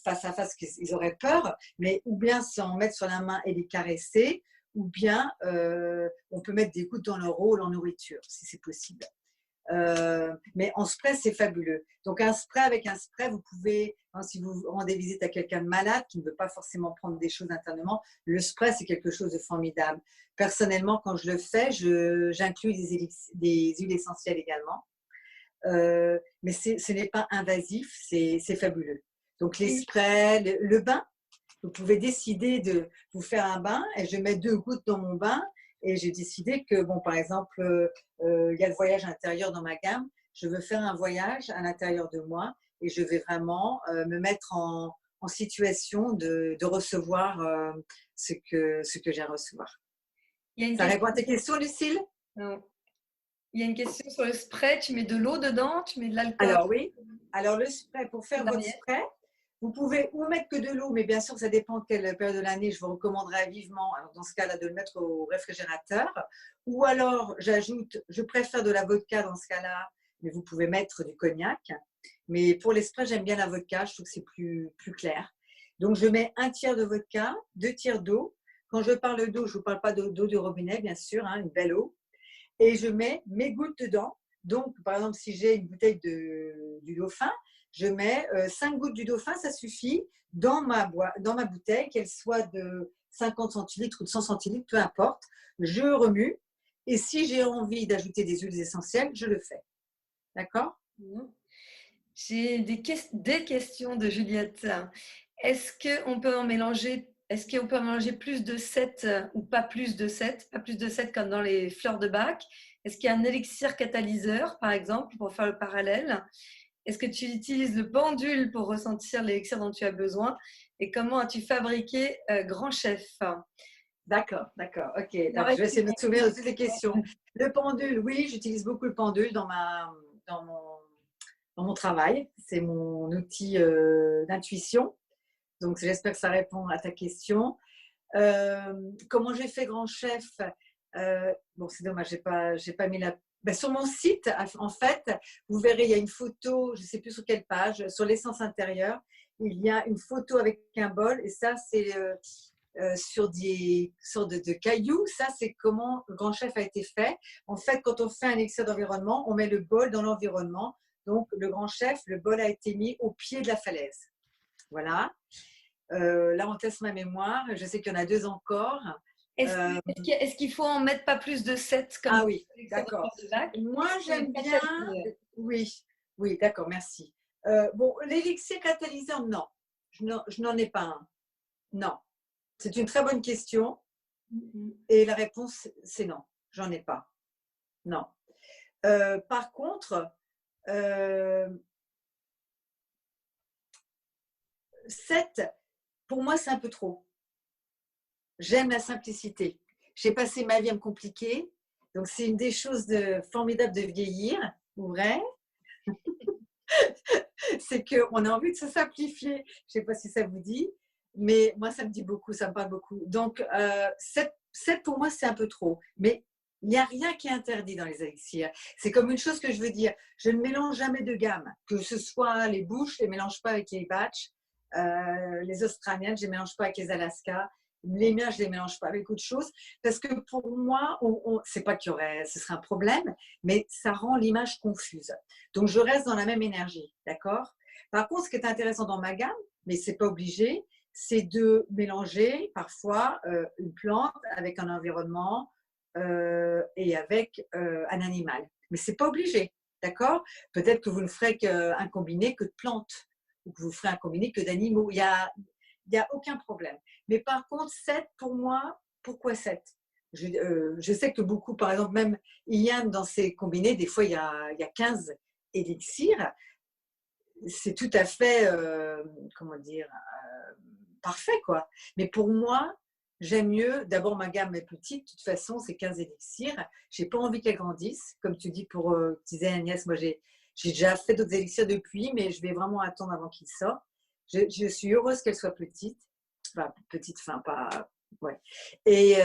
S1: face à face, qu'ils auraient peur, mais ou bien s'en mettre sur la main et les caresser, ou bien on peut mettre des gouttes dans leur eau, leur nourriture, si c'est possible. Mais en spray, c'est fabuleux. Donc, un spray, avec un spray, vous pouvez, si vous rendez visite à quelqu'un de malade qui ne veut pas forcément prendre des choses internement, le spray, c'est quelque chose de formidable. Personnellement, quand je le fais, j'inclus des huiles essentielles également. Mais ce n'est pas invasif, c'est fabuleux. Donc les sprays, le bain, vous pouvez décider de vous faire un bain et je mets 2 gouttes dans mon bain et j'ai décidé que, bon, par exemple, il y a le voyage intérieur dans ma gamme, je veux faire un voyage à l'intérieur de moi et je vais vraiment me mettre en situation de recevoir ce que j'ai à recevoir. Ça répond à tes questions, Lucille?
S2: Non. Il y a une question sur le spray. Tu mets de l'eau dedans, tu mets de l'alcool?
S1: Alors oui. Alors le spray, pour faire votre spray, vous pouvez ou mettre que de l'eau, mais bien sûr, ça dépend de quelle période de l'année. Je vous recommanderais vivement, alors dans ce cas-là, de le mettre au réfrigérateur. Ou alors, je préfère de la vodka dans ce cas-là, mais vous pouvez mettre du cognac. Mais pour les sprays, j'aime bien la vodka, je trouve que c'est plus clair. Donc, je mets 1 tiers de vodka, 2 tiers d'eau. Quand je parle d'eau, je ne vous parle pas d'eau du robinet, bien sûr, hein, une belle eau. Et je mets mes gouttes dedans. Donc, par exemple, si j'ai une bouteille du dauphin, je mets 5 gouttes du dauphin, ça suffit, dans ma bouteille, qu'elle soit de 50 centilitres ou de 100 centilitres, peu importe. Je remue. Et si j'ai envie d'ajouter des huiles essentielles, je le fais. D'accord?
S2: J'ai des questions de Juliette. Est-ce qu'on peut en mélanger? Est-ce qu'on peut en mélanger plus de 7 ou pas plus de 7? Pas plus de 7 comme dans les fleurs de bac. Est-ce qu'il y a un élixir catalyseur, par exemple, pour faire le parallèle? Est-ce que tu utilises le pendule pour ressentir l'élixir dont tu as besoin? Et comment as-tu fabriqué Grand Chef?
S1: D'accord. Ok. Je vais essayer de me souvenir de toutes les questions. Le pendule, oui, j'utilise beaucoup le pendule dans mon travail. C'est mon outil d'intuition. Donc, j'espère que ça répond à ta question. Comment j'ai fait Grand Chef? Bon, c'est dommage, j'ai pas mis la… Ben, sur mon site, en fait, vous verrez, il y a une photo, je ne sais plus sur quelle page, sur l'essence intérieure, il y a une photo avec un bol et ça, c'est sur des sortes de cailloux. Ça, c'est comment Grand Chef a été fait. En fait, quand on fait un élixir d'environnement, on met le bol dans l'environnement. Donc, le Grand Chef, le bol a été mis au pied de la falaise. Voilà. Là, on teste ma mémoire. Je sais qu'il y en a 2 encore.
S2: Est-ce qu'il faut en mettre pas plus de 7 comme
S1: Ah oui, d'accord. Moi, j'aime bien… Oui, d'accord, merci. Bon, l'élixir catalyseur, non. Je n'en ai pas un. Non. C'est une très bonne question. Et la réponse, c'est non. J'en ai pas. Non. Par contre… 7, pour moi, c'est un peu trop. J'aime la simplicité. J'ai passé ma vie à me compliquer. Donc, c'est une des choses formidables de vieillir, vrai. C'est qu'on a envie de se simplifier. Je ne sais pas si ça vous dit, mais moi, ça me dit beaucoup, ça me parle beaucoup. Donc, 7 pour moi, c'est un peu trop. Mais il n'y a rien qui est interdit dans les élixirs. C'est comme une chose que je veux dire. Je ne mélange jamais de gamme. Que ce soit les bouches, je ne les mélange pas avec les batchs. Les australiennes, je ne les mélange pas avec les Alaska. Les miens, je ne les mélange pas avec autre chose. Parce que pour moi, c'est pas qu'il y aurait, ce serait un problème, mais ça rend l'image confuse. Donc, je reste dans la même énergie. D'accord? Par contre, ce qui est intéressant dans ma gamme, mais ce n'est pas obligé, c'est de mélanger parfois une plante avec un environnement et avec un animal. Mais ce n'est pas obligé. D'accord? Peut-être que vous ne ferez qu'un combiné que de plantes ou que vous ferez un combiné que d'animaux. Il n'y a aucun problème. Mais par contre, 7, pour moi, pourquoi 7? Je sais que beaucoup, par exemple, même Ian, dans ses combinés, des fois, il y a 15 élixirs. C'est tout à fait, comment dire, parfait, quoi. Mais pour moi, j'aime mieux, d'abord, ma gamme est petite. De toute façon, c'est 15 élixirs. Je n'ai pas envie qu'elle grandisse. Comme tu dis, tu disais Agnès, moi, j'ai déjà fait d'autres élixirs depuis, mais je vais vraiment attendre avant qu'ils sortent. Je suis heureuse qu'elle soit petite. Enfin, petite, enfin, pas… Ouais. Et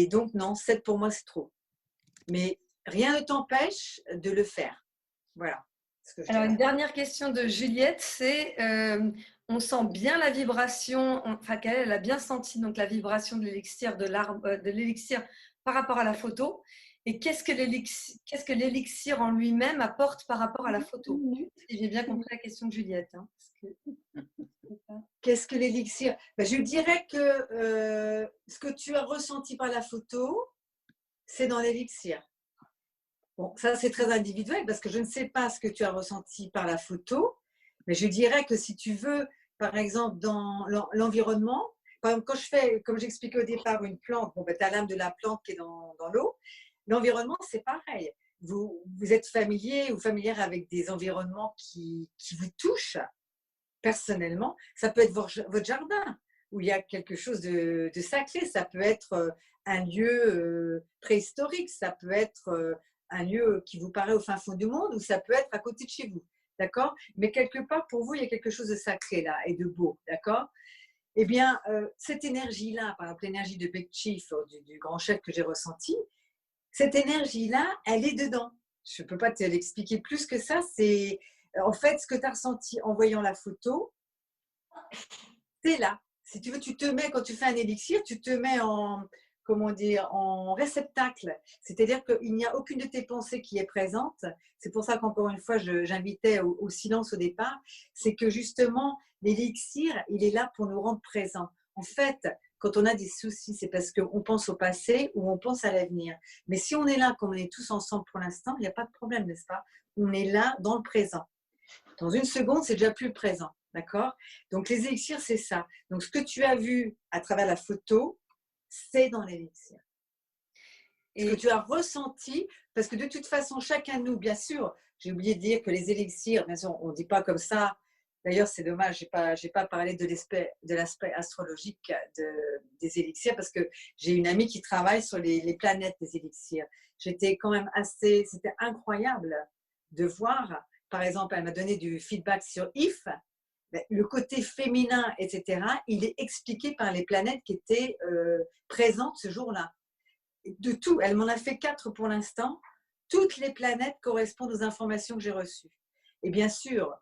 S1: donc, non, 7 pour moi, c'est trop. Mais rien ne t'empêche de le faire. Voilà.
S2: Alors, une dernière question de Juliette, c'est on sent bien la vibration, enfin qu'elle a bien senti donc la vibration de l'élixir par rapport à la photo. Et qu'est-ce que l'élixir en lui-même apporte par rapport à la photo? Si j'ai bien compris la question de Juliette. Hein,
S1: Qu'est-ce que l'élixir? Je dirais que ce que tu as ressenti par la photo, c'est dans l'élixir. Bon, ça, c'est très individuel parce que je ne sais pas ce que tu as ressenti par la photo, mais je dirais que si tu veux, par exemple, dans l'environnement, par exemple, quand je fais, comme j'expliquais au départ, une plante, bon, ben, tu as l'âme de la plante qui est dans l'eau. L'environnement, c'est pareil. Vous êtes familier ou familière avec des environnements qui vous touchent personnellement. Ça peut être votre jardin où il y a quelque chose de sacré. Ça peut être un lieu préhistorique. Ça peut être un lieu qui vous paraît au fin fond du monde ou ça peut être à côté de chez vous. D'accord? Mais quelque part, pour vous, il y a quelque chose de sacré là et de beau. D'accord? Eh bien, cette énergie-là, par exemple, l'énergie de Bekchif, du grand chef que j'ai ressenti, cette énergie-là, elle est dedans. Je ne peux pas te l'expliquer plus que ça. C'est en fait ce que tu as ressenti en voyant la photo, c'est là. Si tu veux, tu te mets, quand tu fais un élixir, tu te mets en, comment dire, en réceptacle. C'est-à-dire qu'il n'y a aucune de tes pensées qui est présente. C'est pour ça qu'encore une fois, j'invitais au silence au départ. C'est que justement, l'élixir, il est là pour nous rendre présents. En fait, quand on a des soucis, c'est parce qu'on pense au passé ou on pense à l'avenir. Mais si on est là, comme on est tous ensemble pour l'instant, il n'y a pas de problème, n'est-ce pas? On est là dans le présent. Dans une seconde, c'est déjà plus le présent. D'accord? Donc, les élixirs, c'est ça. Donc, ce que tu as vu à travers la photo, c'est dans l'élixir. Ce que tu as ressenti, parce que de toute façon, chacun de nous, bien sûr, j'ai oublié de dire que les élixirs, bien sûr, on ne dit pas comme ça. D'ailleurs, c'est dommage, je n'ai pas parlé de l'aspect astrologique des élixirs parce que j'ai une amie qui travaille sur les planètes des élixirs. J'étais quand même c'était incroyable de voir, par exemple, elle m'a donné du feedback sur If, le côté féminin, etc., il est expliqué par les planètes qui étaient présentes ce jour-là. De tout, elle m'en a fait 4 pour l'instant. Toutes les planètes correspondent aux informations que j'ai reçues. Et bien sûr,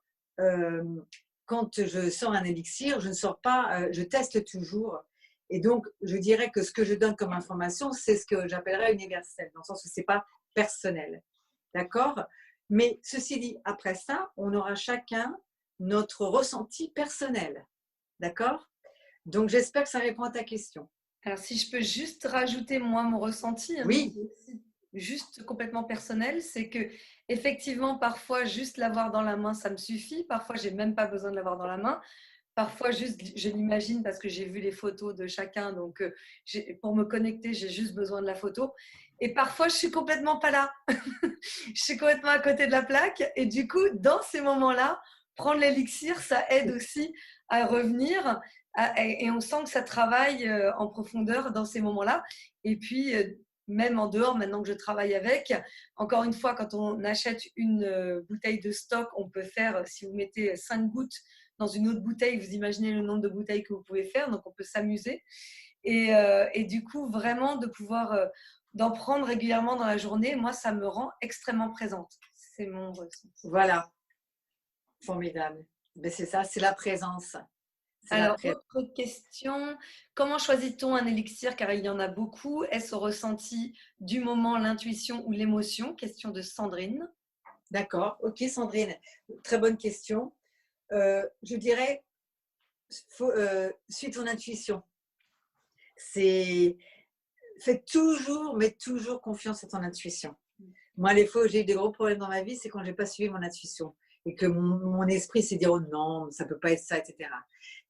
S1: quand je sors un élixir, je ne sors pas, je teste toujours. Et donc, je dirais que ce que je donne comme information, c'est ce que j'appellerais universel, dans le sens où ce n'est pas personnel. D'accord? Mais ceci dit, après ça, on aura chacun notre ressenti personnel. D'accord? Donc, j'espère que ça répond à ta question.
S2: Alors, si je peux juste rajouter, moi, mon ressenti,
S1: oui.
S2: Juste complètement personnel, c'est que effectivement, parfois, juste l'avoir dans la main, ça me suffit. Parfois, j'ai même pas besoin de l'avoir dans la main. Parfois, juste, je l'imagine parce que j'ai vu les photos de chacun. Donc, pour me connecter, j'ai juste besoin de la photo. Et parfois, je suis complètement pas là. Je suis complètement à côté de la plaque. Et du coup, dans ces moments-là, prendre l'élixir, ça aide aussi à revenir. Et on sent que ça travaille en profondeur dans ces moments-là. Et puis, même en dehors, maintenant que je travaille avec, encore une fois, quand on achète une bouteille de stock, on peut faire, si vous mettez 5 gouttes dans une autre bouteille, vous imaginez le nombre de bouteilles que vous pouvez faire, donc on peut s'amuser. Et du coup, vraiment de pouvoir d'en prendre régulièrement dans la journée, moi, ça me rend extrêmement présente. C'est mon ressenti.
S1: Voilà. Formidable. Mais c'est ça, c'est la présence.
S2: Alors, autre question. Comment choisit-on un élixir? Car il y en a beaucoup. Est-ce au ressenti du moment, l'intuition ou l'émotion? Question de Sandrine.
S1: D'accord. Ok, Sandrine. Très bonne question. Je dirais, suis ton intuition. Fais toujours, mais toujours confiance à ton intuition. Moi, les fois où j'ai eu des gros problèmes dans ma vie, c'est quand je n'ai pas suivi mon intuition et que mon esprit s'est dit oh non, ça ne peut pas être ça, etc.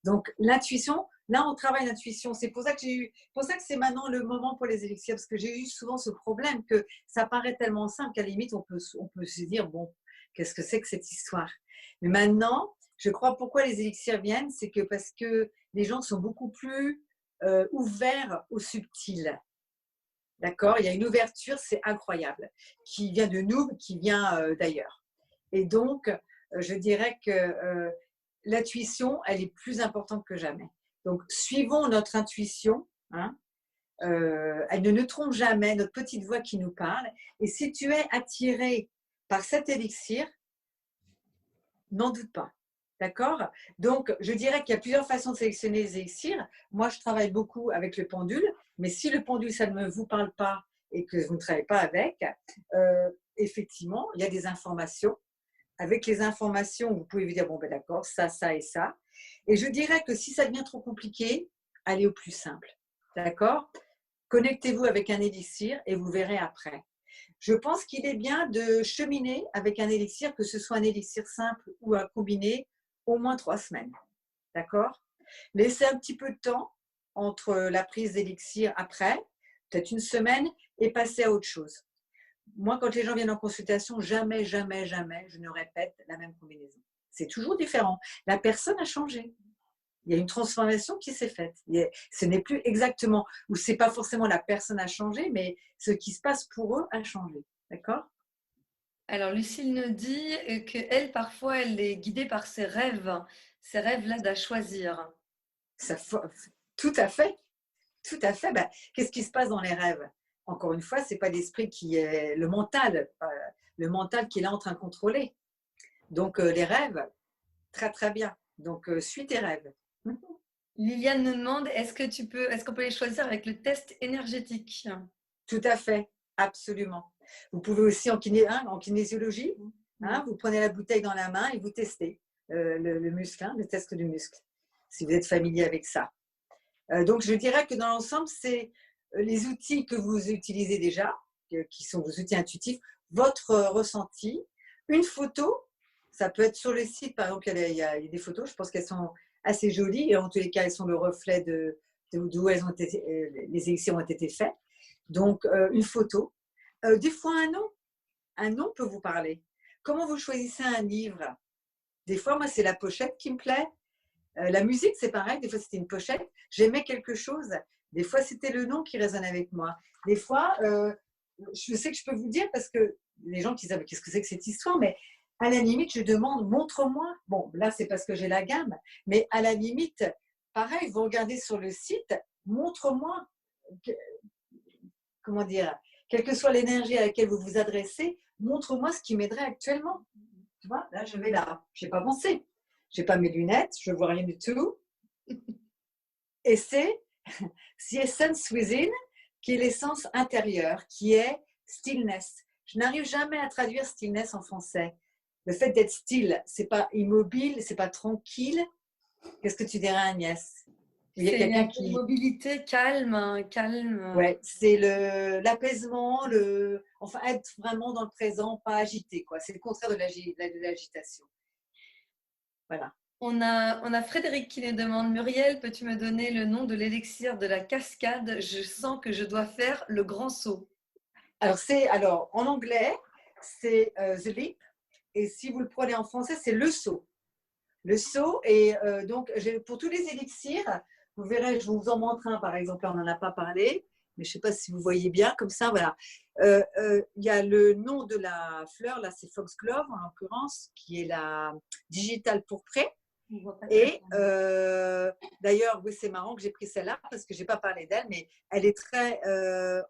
S1: Donc, l'intuition, là, on travaille l'intuition. C'est pour ça que c'est maintenant le moment pour les élixirs, parce que j'ai eu souvent ce problème que ça paraît tellement simple qu'à la limite, on peut se dire bon, qu'est-ce que c'est que cette histoire? Mais maintenant, je crois pourquoi les élixirs viennent, c'est que parce que les gens sont beaucoup plus ouverts au subtil. D'accord? Il y a une ouverture, c'est incroyable, qui vient de nous, qui vient d'ailleurs. Et donc, je dirais que l'intuition, elle est plus importante que jamais. Donc, suivons notre intuition. Hein, elle ne nous trompe jamais, notre petite voix qui nous parle. Et si tu es attiré par cet élixir, n'en doute pas. D'accord? Donc, je dirais qu'il y a plusieurs façons de sélectionner les élixirs. Moi, je travaille beaucoup avec le pendule, mais si le pendule, ça ne vous parle pas et que vous ne travaillez pas avec, effectivement, il y a des informations. Avec les informations, vous pouvez vous dire, bon, ben d'accord, ça, ça et ça. Et je dirais que si ça devient trop compliqué, allez au plus simple. D'accord? Connectez-vous avec un élixir et vous verrez après. Je pense qu'il est bien de cheminer avec un élixir, que ce soit un élixir simple ou un combiné, au moins 3 semaines. D'accord? Laissez un petit peu de temps entre la prise d'élixir après, peut-être une semaine, et passer à autre chose. Moi, quand les gens viennent en consultation, jamais, jamais, jamais, je ne répète la même combinaison. C'est toujours différent. La personne a changé. Il y a une transformation qui s'est faite. Ce n'est plus exactement, ou ce n'est pas forcément la personne a changé, mais ce qui se passe pour eux a changé. D'accord?
S2: Alors, Lucille nous dit qu'elle, parfois, elle est guidée par ses rêves-là à choisir.
S1: Tout à fait. Tout à fait. Ben, qu'est-ce qui se passe dans les rêves? Encore une fois, ce n'est pas l'esprit qui est le mental qui est là en train de contrôler. Donc, les rêves, très, très bien. Donc, suis tes rêves.
S2: Liliane nous demande, est-ce qu'on peut les choisir avec le test énergétique?
S1: Tout à fait, absolument. Vous pouvez aussi en kinésiologie, vous prenez la bouteille dans la main et vous testez le muscle, le test du muscle, si vous êtes familier avec ça. Donc, je dirais que dans l'ensemble, c'est les outils que vous utilisez déjà, qui sont vos outils intuitifs, votre ressenti, une photo, ça peut être sur le site, par exemple, il y a des photos, je pense qu'elles sont assez jolies, et en tous les cas, elles sont le reflet d'où elles ont été, les élixirs ont été faits. Donc, une photo. Des fois, un nom peut vous parler. Comment vous choisissez un livre? Des fois, moi, c'est la pochette qui me plaît. La musique, c'est pareil. Des fois, c'était une pochette. J'aimais quelque chose. Des fois, c'était le nom qui résonne avec moi. Des fois, je sais que je peux vous dire, parce que les gens qui savent qu'est-ce que c'est que cette histoire, mais à la limite, je demande, montre-moi. Bon, là, c'est parce que j'ai la gamme. Mais à la limite, pareil, vous regardez sur le site, montre-moi. Comment dire, quelle que soit l'énergie à laquelle vous vous adressez, montre-moi ce qui m'aiderait actuellement. Tu vois, là, je vais là. Je n'ai pas pensé. Je n'ai pas mes lunettes, je ne vois rien du tout. Et c'est The Essence Within, qui est l'essence intérieure, qui est stillness. Je n'arrive jamais à traduire stillness en français. Le fait d'être still, ce n'est pas immobile, ce n'est pas tranquille. Qu'est-ce que tu dirais, Agnès?
S2: Il y a quelqu'un qui... mobilité, calme.
S1: Ouais, c'est l'apaisement, enfin être vraiment dans le présent, pas agité, quoi. C'est le contraire de l'agitation. Voilà.
S2: On a Frédéric qui nous demande, Muriel, peux-tu me donner le nom de l'élixir de la cascade? Je sens que je dois faire le grand saut.
S1: Alors en anglais, c'est The Leap, et si vous le prenez en français, c'est le saut. Le saut, et donc pour tous les élixirs, vous verrez, je vous en montre un, par exemple, on n'en a pas parlé, mais je ne sais pas si vous voyez bien, comme ça, voilà. Il y a le nom de la fleur, là, c'est Foxglove, en l'occurrence, qui est la digitale pourprée. Et d'ailleurs, oui, c'est marrant que j'ai pris celle-là, parce que je n'ai pas parlé d'elle, mais elle est très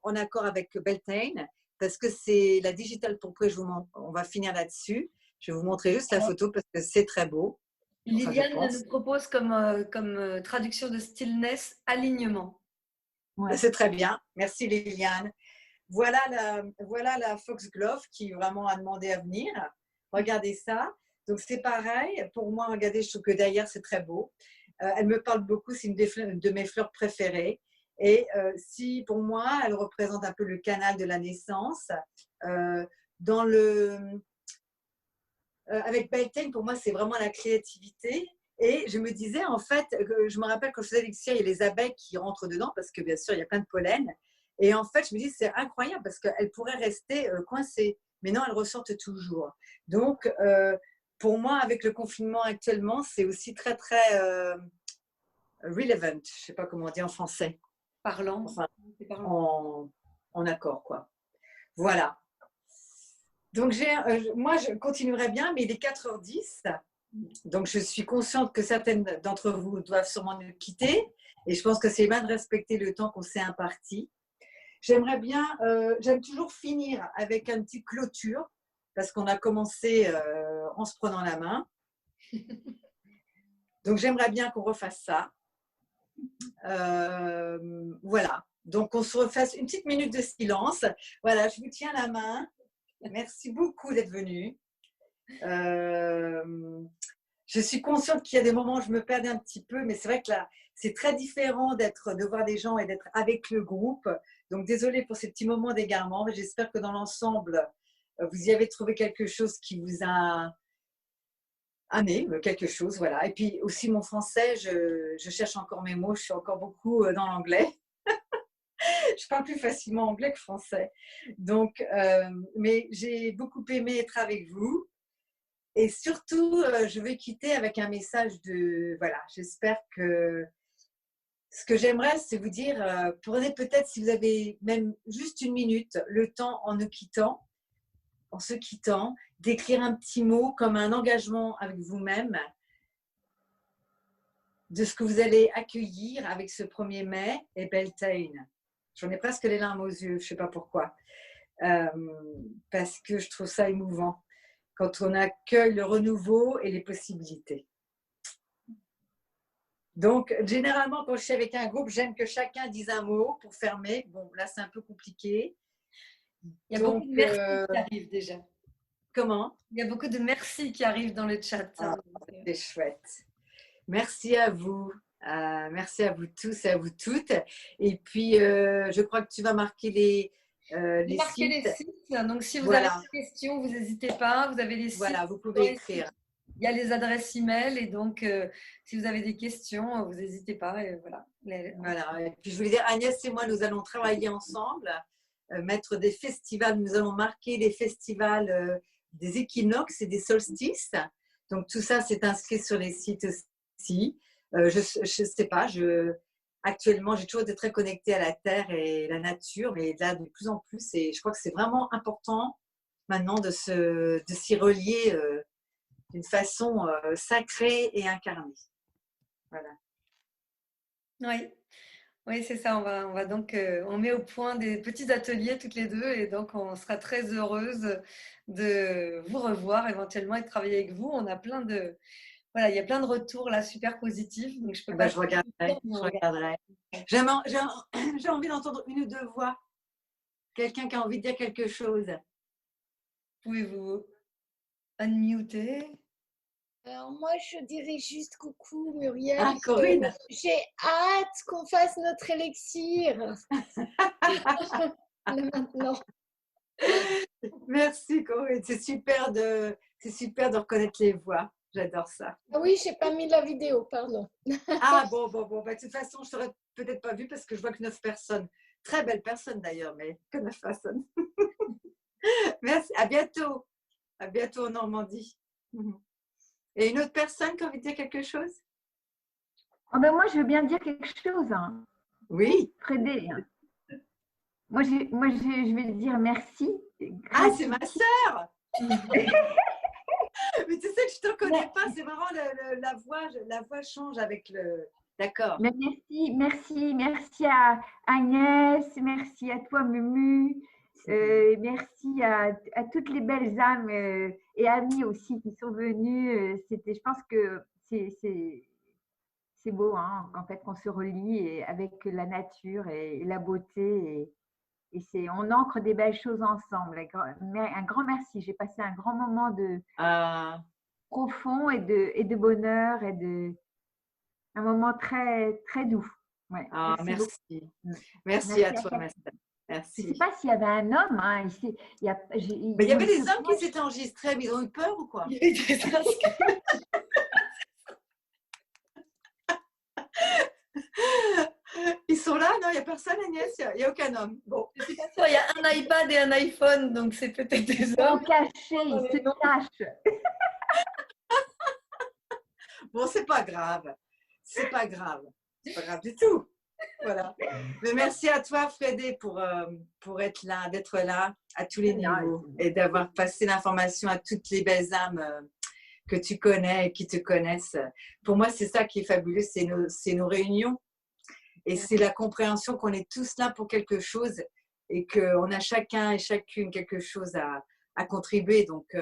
S1: en accord avec Beltane, parce que c'est la digitale pourprée, on va finir là-dessus. Je vais vous montrer juste la photo, parce que c'est très beau.
S2: Liliane nous propose comme traduction de stillness, alignement.
S1: Ouais. C'est très bien. Merci Liliane. Voilà la Foxglove qui vraiment a demandé à venir. Regardez ça. Donc c'est pareil. Pour moi, regardez, je trouve que derrière, c'est très beau. Elle me parle beaucoup. C'est une de mes fleurs préférées. Et si pour moi, elle représente un peu le canal de la naissance, avec Beltane, pour moi, c'est vraiment la créativité. Et je me disais, en fait, je me rappelle quand je faisais l'élixir, il y a les abeilles qui rentrent dedans parce que bien sûr, il y a plein de pollen. Et en fait, je me dis, c'est incroyable parce qu'elles pourraient rester coincées. Mais non, elles ressortent toujours. Donc, pour moi, avec le confinement actuellement, c'est aussi très, très relevant. Je ne sais pas comment on dit en français.
S2: Parlant.
S1: Enfin, en accord, quoi. Voilà. Donc, moi, je continuerai bien, mais il est 4h10. Donc, je suis consciente que certaines d'entre vous doivent sûrement nous quitter. Et je pense que c'est bien de respecter le temps qu'on s'est imparti. J'aimerais bien, j'aime toujours finir avec une petite clôture, parce qu'on a commencé en se prenant la main. Donc, j'aimerais bien qu'on refasse ça. Voilà. Donc, on se refasse une petite minute de silence. Voilà, je vous tiens la main. Merci beaucoup d'être venu. je suis consciente qu'il y a des moments où je me perds un petit peu, mais c'est vrai que là, c'est très différent de voir des gens et d'être avec le groupe. Donc, désolée pour ces petits moments d'égarement. J'espère que dans l'ensemble, vous y avez trouvé quelque chose qui vous a amené, quelque chose, voilà. Et puis aussi, mon français, je cherche encore mes mots, je suis encore beaucoup dans l'anglais. Je parle plus facilement anglais que français. Donc, mais j'ai beaucoup aimé être avec vous. Et surtout, je vais quitter avec un message de, voilà, j'espère que ce que j'aimerais, c'est vous dire, prenez peut-être, si vous avez même juste une minute, le temps en se quittant, d'écrire un petit mot comme un engagement avec vous-même de ce que vous allez accueillir avec ce 1er mai et Beltane. J'en ai presque les larmes aux yeux, je ne sais pas pourquoi, parce que je trouve ça émouvant quand on accueille le renouveau et les possibilités. Donc, généralement, quand je suis avec un groupe, j'aime que chacun dise un mot pour fermer. Bon, là, c'est un peu compliqué.
S2: Il y a beaucoup de merci qui arrivent déjà.
S1: Comment?
S2: Il y a beaucoup de merci qui arrivent dans le chat.
S1: C'est chouette. Merci à vous. Merci à vous tous et à vous toutes. Et puis, je crois que tu vas marquer les sites.
S2: Donc, si vous avez des questions, vous n'hésitez pas. Vous avez les sites.
S1: Voilà, vous pouvez écrire.
S2: Il y a les adresses email et donc, si vous avez des questions, vous n'hésitez pas. Et voilà.
S1: Voilà. Et puis, je voulais dire, Agnès et moi, nous allons travailler ensemble, mettre des festivals. Nous allons marquer les festivals des équinoxes et des solstices. Donc, tout ça, c'est inscrit sur les sites aussi. Je ne sais pas, actuellement, j'ai toujours été très connectée à la terre et la nature, mais là, de plus en plus, et je crois que c'est vraiment important maintenant de s'y relier d'une façon sacrée et incarnée. Voilà.
S2: Oui, c'est ça. On va donc, on met au point des petits ateliers toutes les deux et donc on sera très heureuse de vous revoir éventuellement et de travailler avec vous. On a plein de, voilà, il y a plein de retours là super positifs. Donc je peux pas.
S1: Je regarderai. J'ai envie d'entendre une ou deux voix. Quelqu'un qui a envie de dire quelque chose.
S2: Pouvez-vous unmuter?
S4: Alors moi, je dirais juste coucou Muriel.
S1: Ah, Corinne.
S4: J'ai hâte qu'on fasse notre élixir. Maintenant.
S1: Merci Corinne. C'est super de reconnaître les voix. J'adore ça.
S4: Ah oui, je n'ai pas mis la vidéo, pardon.
S1: Ah bon. Bah, de toute façon, je ne t'aurais peut-être pas vu parce que je vois que 9 personnes. Très belles personnes d'ailleurs, mais que 9 personnes. Merci. À bientôt. À bientôt en Normandie. Et une autre personne qui a envie de dire quelque chose?
S6: Moi, je veux bien dire quelque chose.
S1: Oui.
S6: Frédé. Moi, je vais dire merci.
S1: Ah, c'est ma sœur. Mais tu sais que je ne te connais pas. C'est marrant, la voix change avec le… D'accord.
S6: Mais merci à Agnès, merci à toi Mumu, merci à toutes les belles âmes et amis aussi qui sont venus. Je pense que c'est beau en fait qu'on se relie avec la nature et la beauté et on ancre des belles choses ensemble. Un grand merci. J'ai passé un grand moment de profond et de bonheur et un moment très, très doux. Ouais,
S1: merci. Merci à toi, Merci.
S6: Je ne sais pas s'il y avait un homme.
S1: Il y avait des hommes qui s'étaient enregistrés, mais ils ont eu peur ou quoi? Ils sont là? Non, il n'y a personne, Agnès? Il n'y a aucun homme. Bon.
S2: Je suis pas sûre, il y a un iPad et un iPhone, donc c'est peut-être des hommes.
S6: Cachés, ils se cachent.
S1: Bon, c'est pas grave. C'est pas grave. C'est pas grave du tout. Voilà. Mais merci à toi, Frédé, pour être là, d'être là à tous les niveaux et d'avoir passé l'information à toutes les belles âmes que tu connais et qui te connaissent. Pour moi, c'est ça qui est fabuleux, c'est nos réunions. Et c'est la compréhension qu'on est tous là pour quelque chose et qu'on a chacun et chacune quelque chose à contribuer. Donc,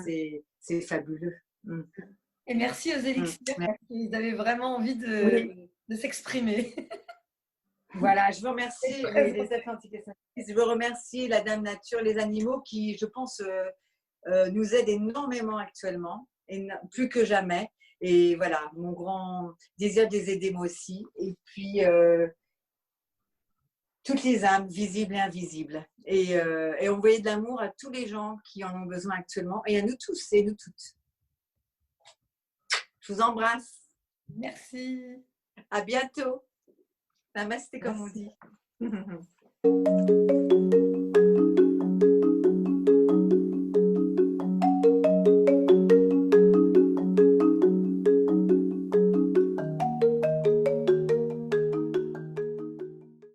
S1: c'est fabuleux.
S2: Et merci aux élixirs parce qu'ils avaient vraiment envie de s'exprimer.
S1: Voilà, je vous remercie les Atlantiques. Je veux remercier la Dame Nature, les animaux qui, je pense, nous aident énormément actuellement. plus que jamais. Et voilà, mon grand désir de les aider moi aussi. Et puis, toutes les âmes, visibles et invisibles. Et envoyer de l'amour à tous les gens qui en ont besoin actuellement. Et à nous tous et nous toutes. Je vous embrasse.
S2: Merci.
S1: À bientôt. Namasté, comme on dit.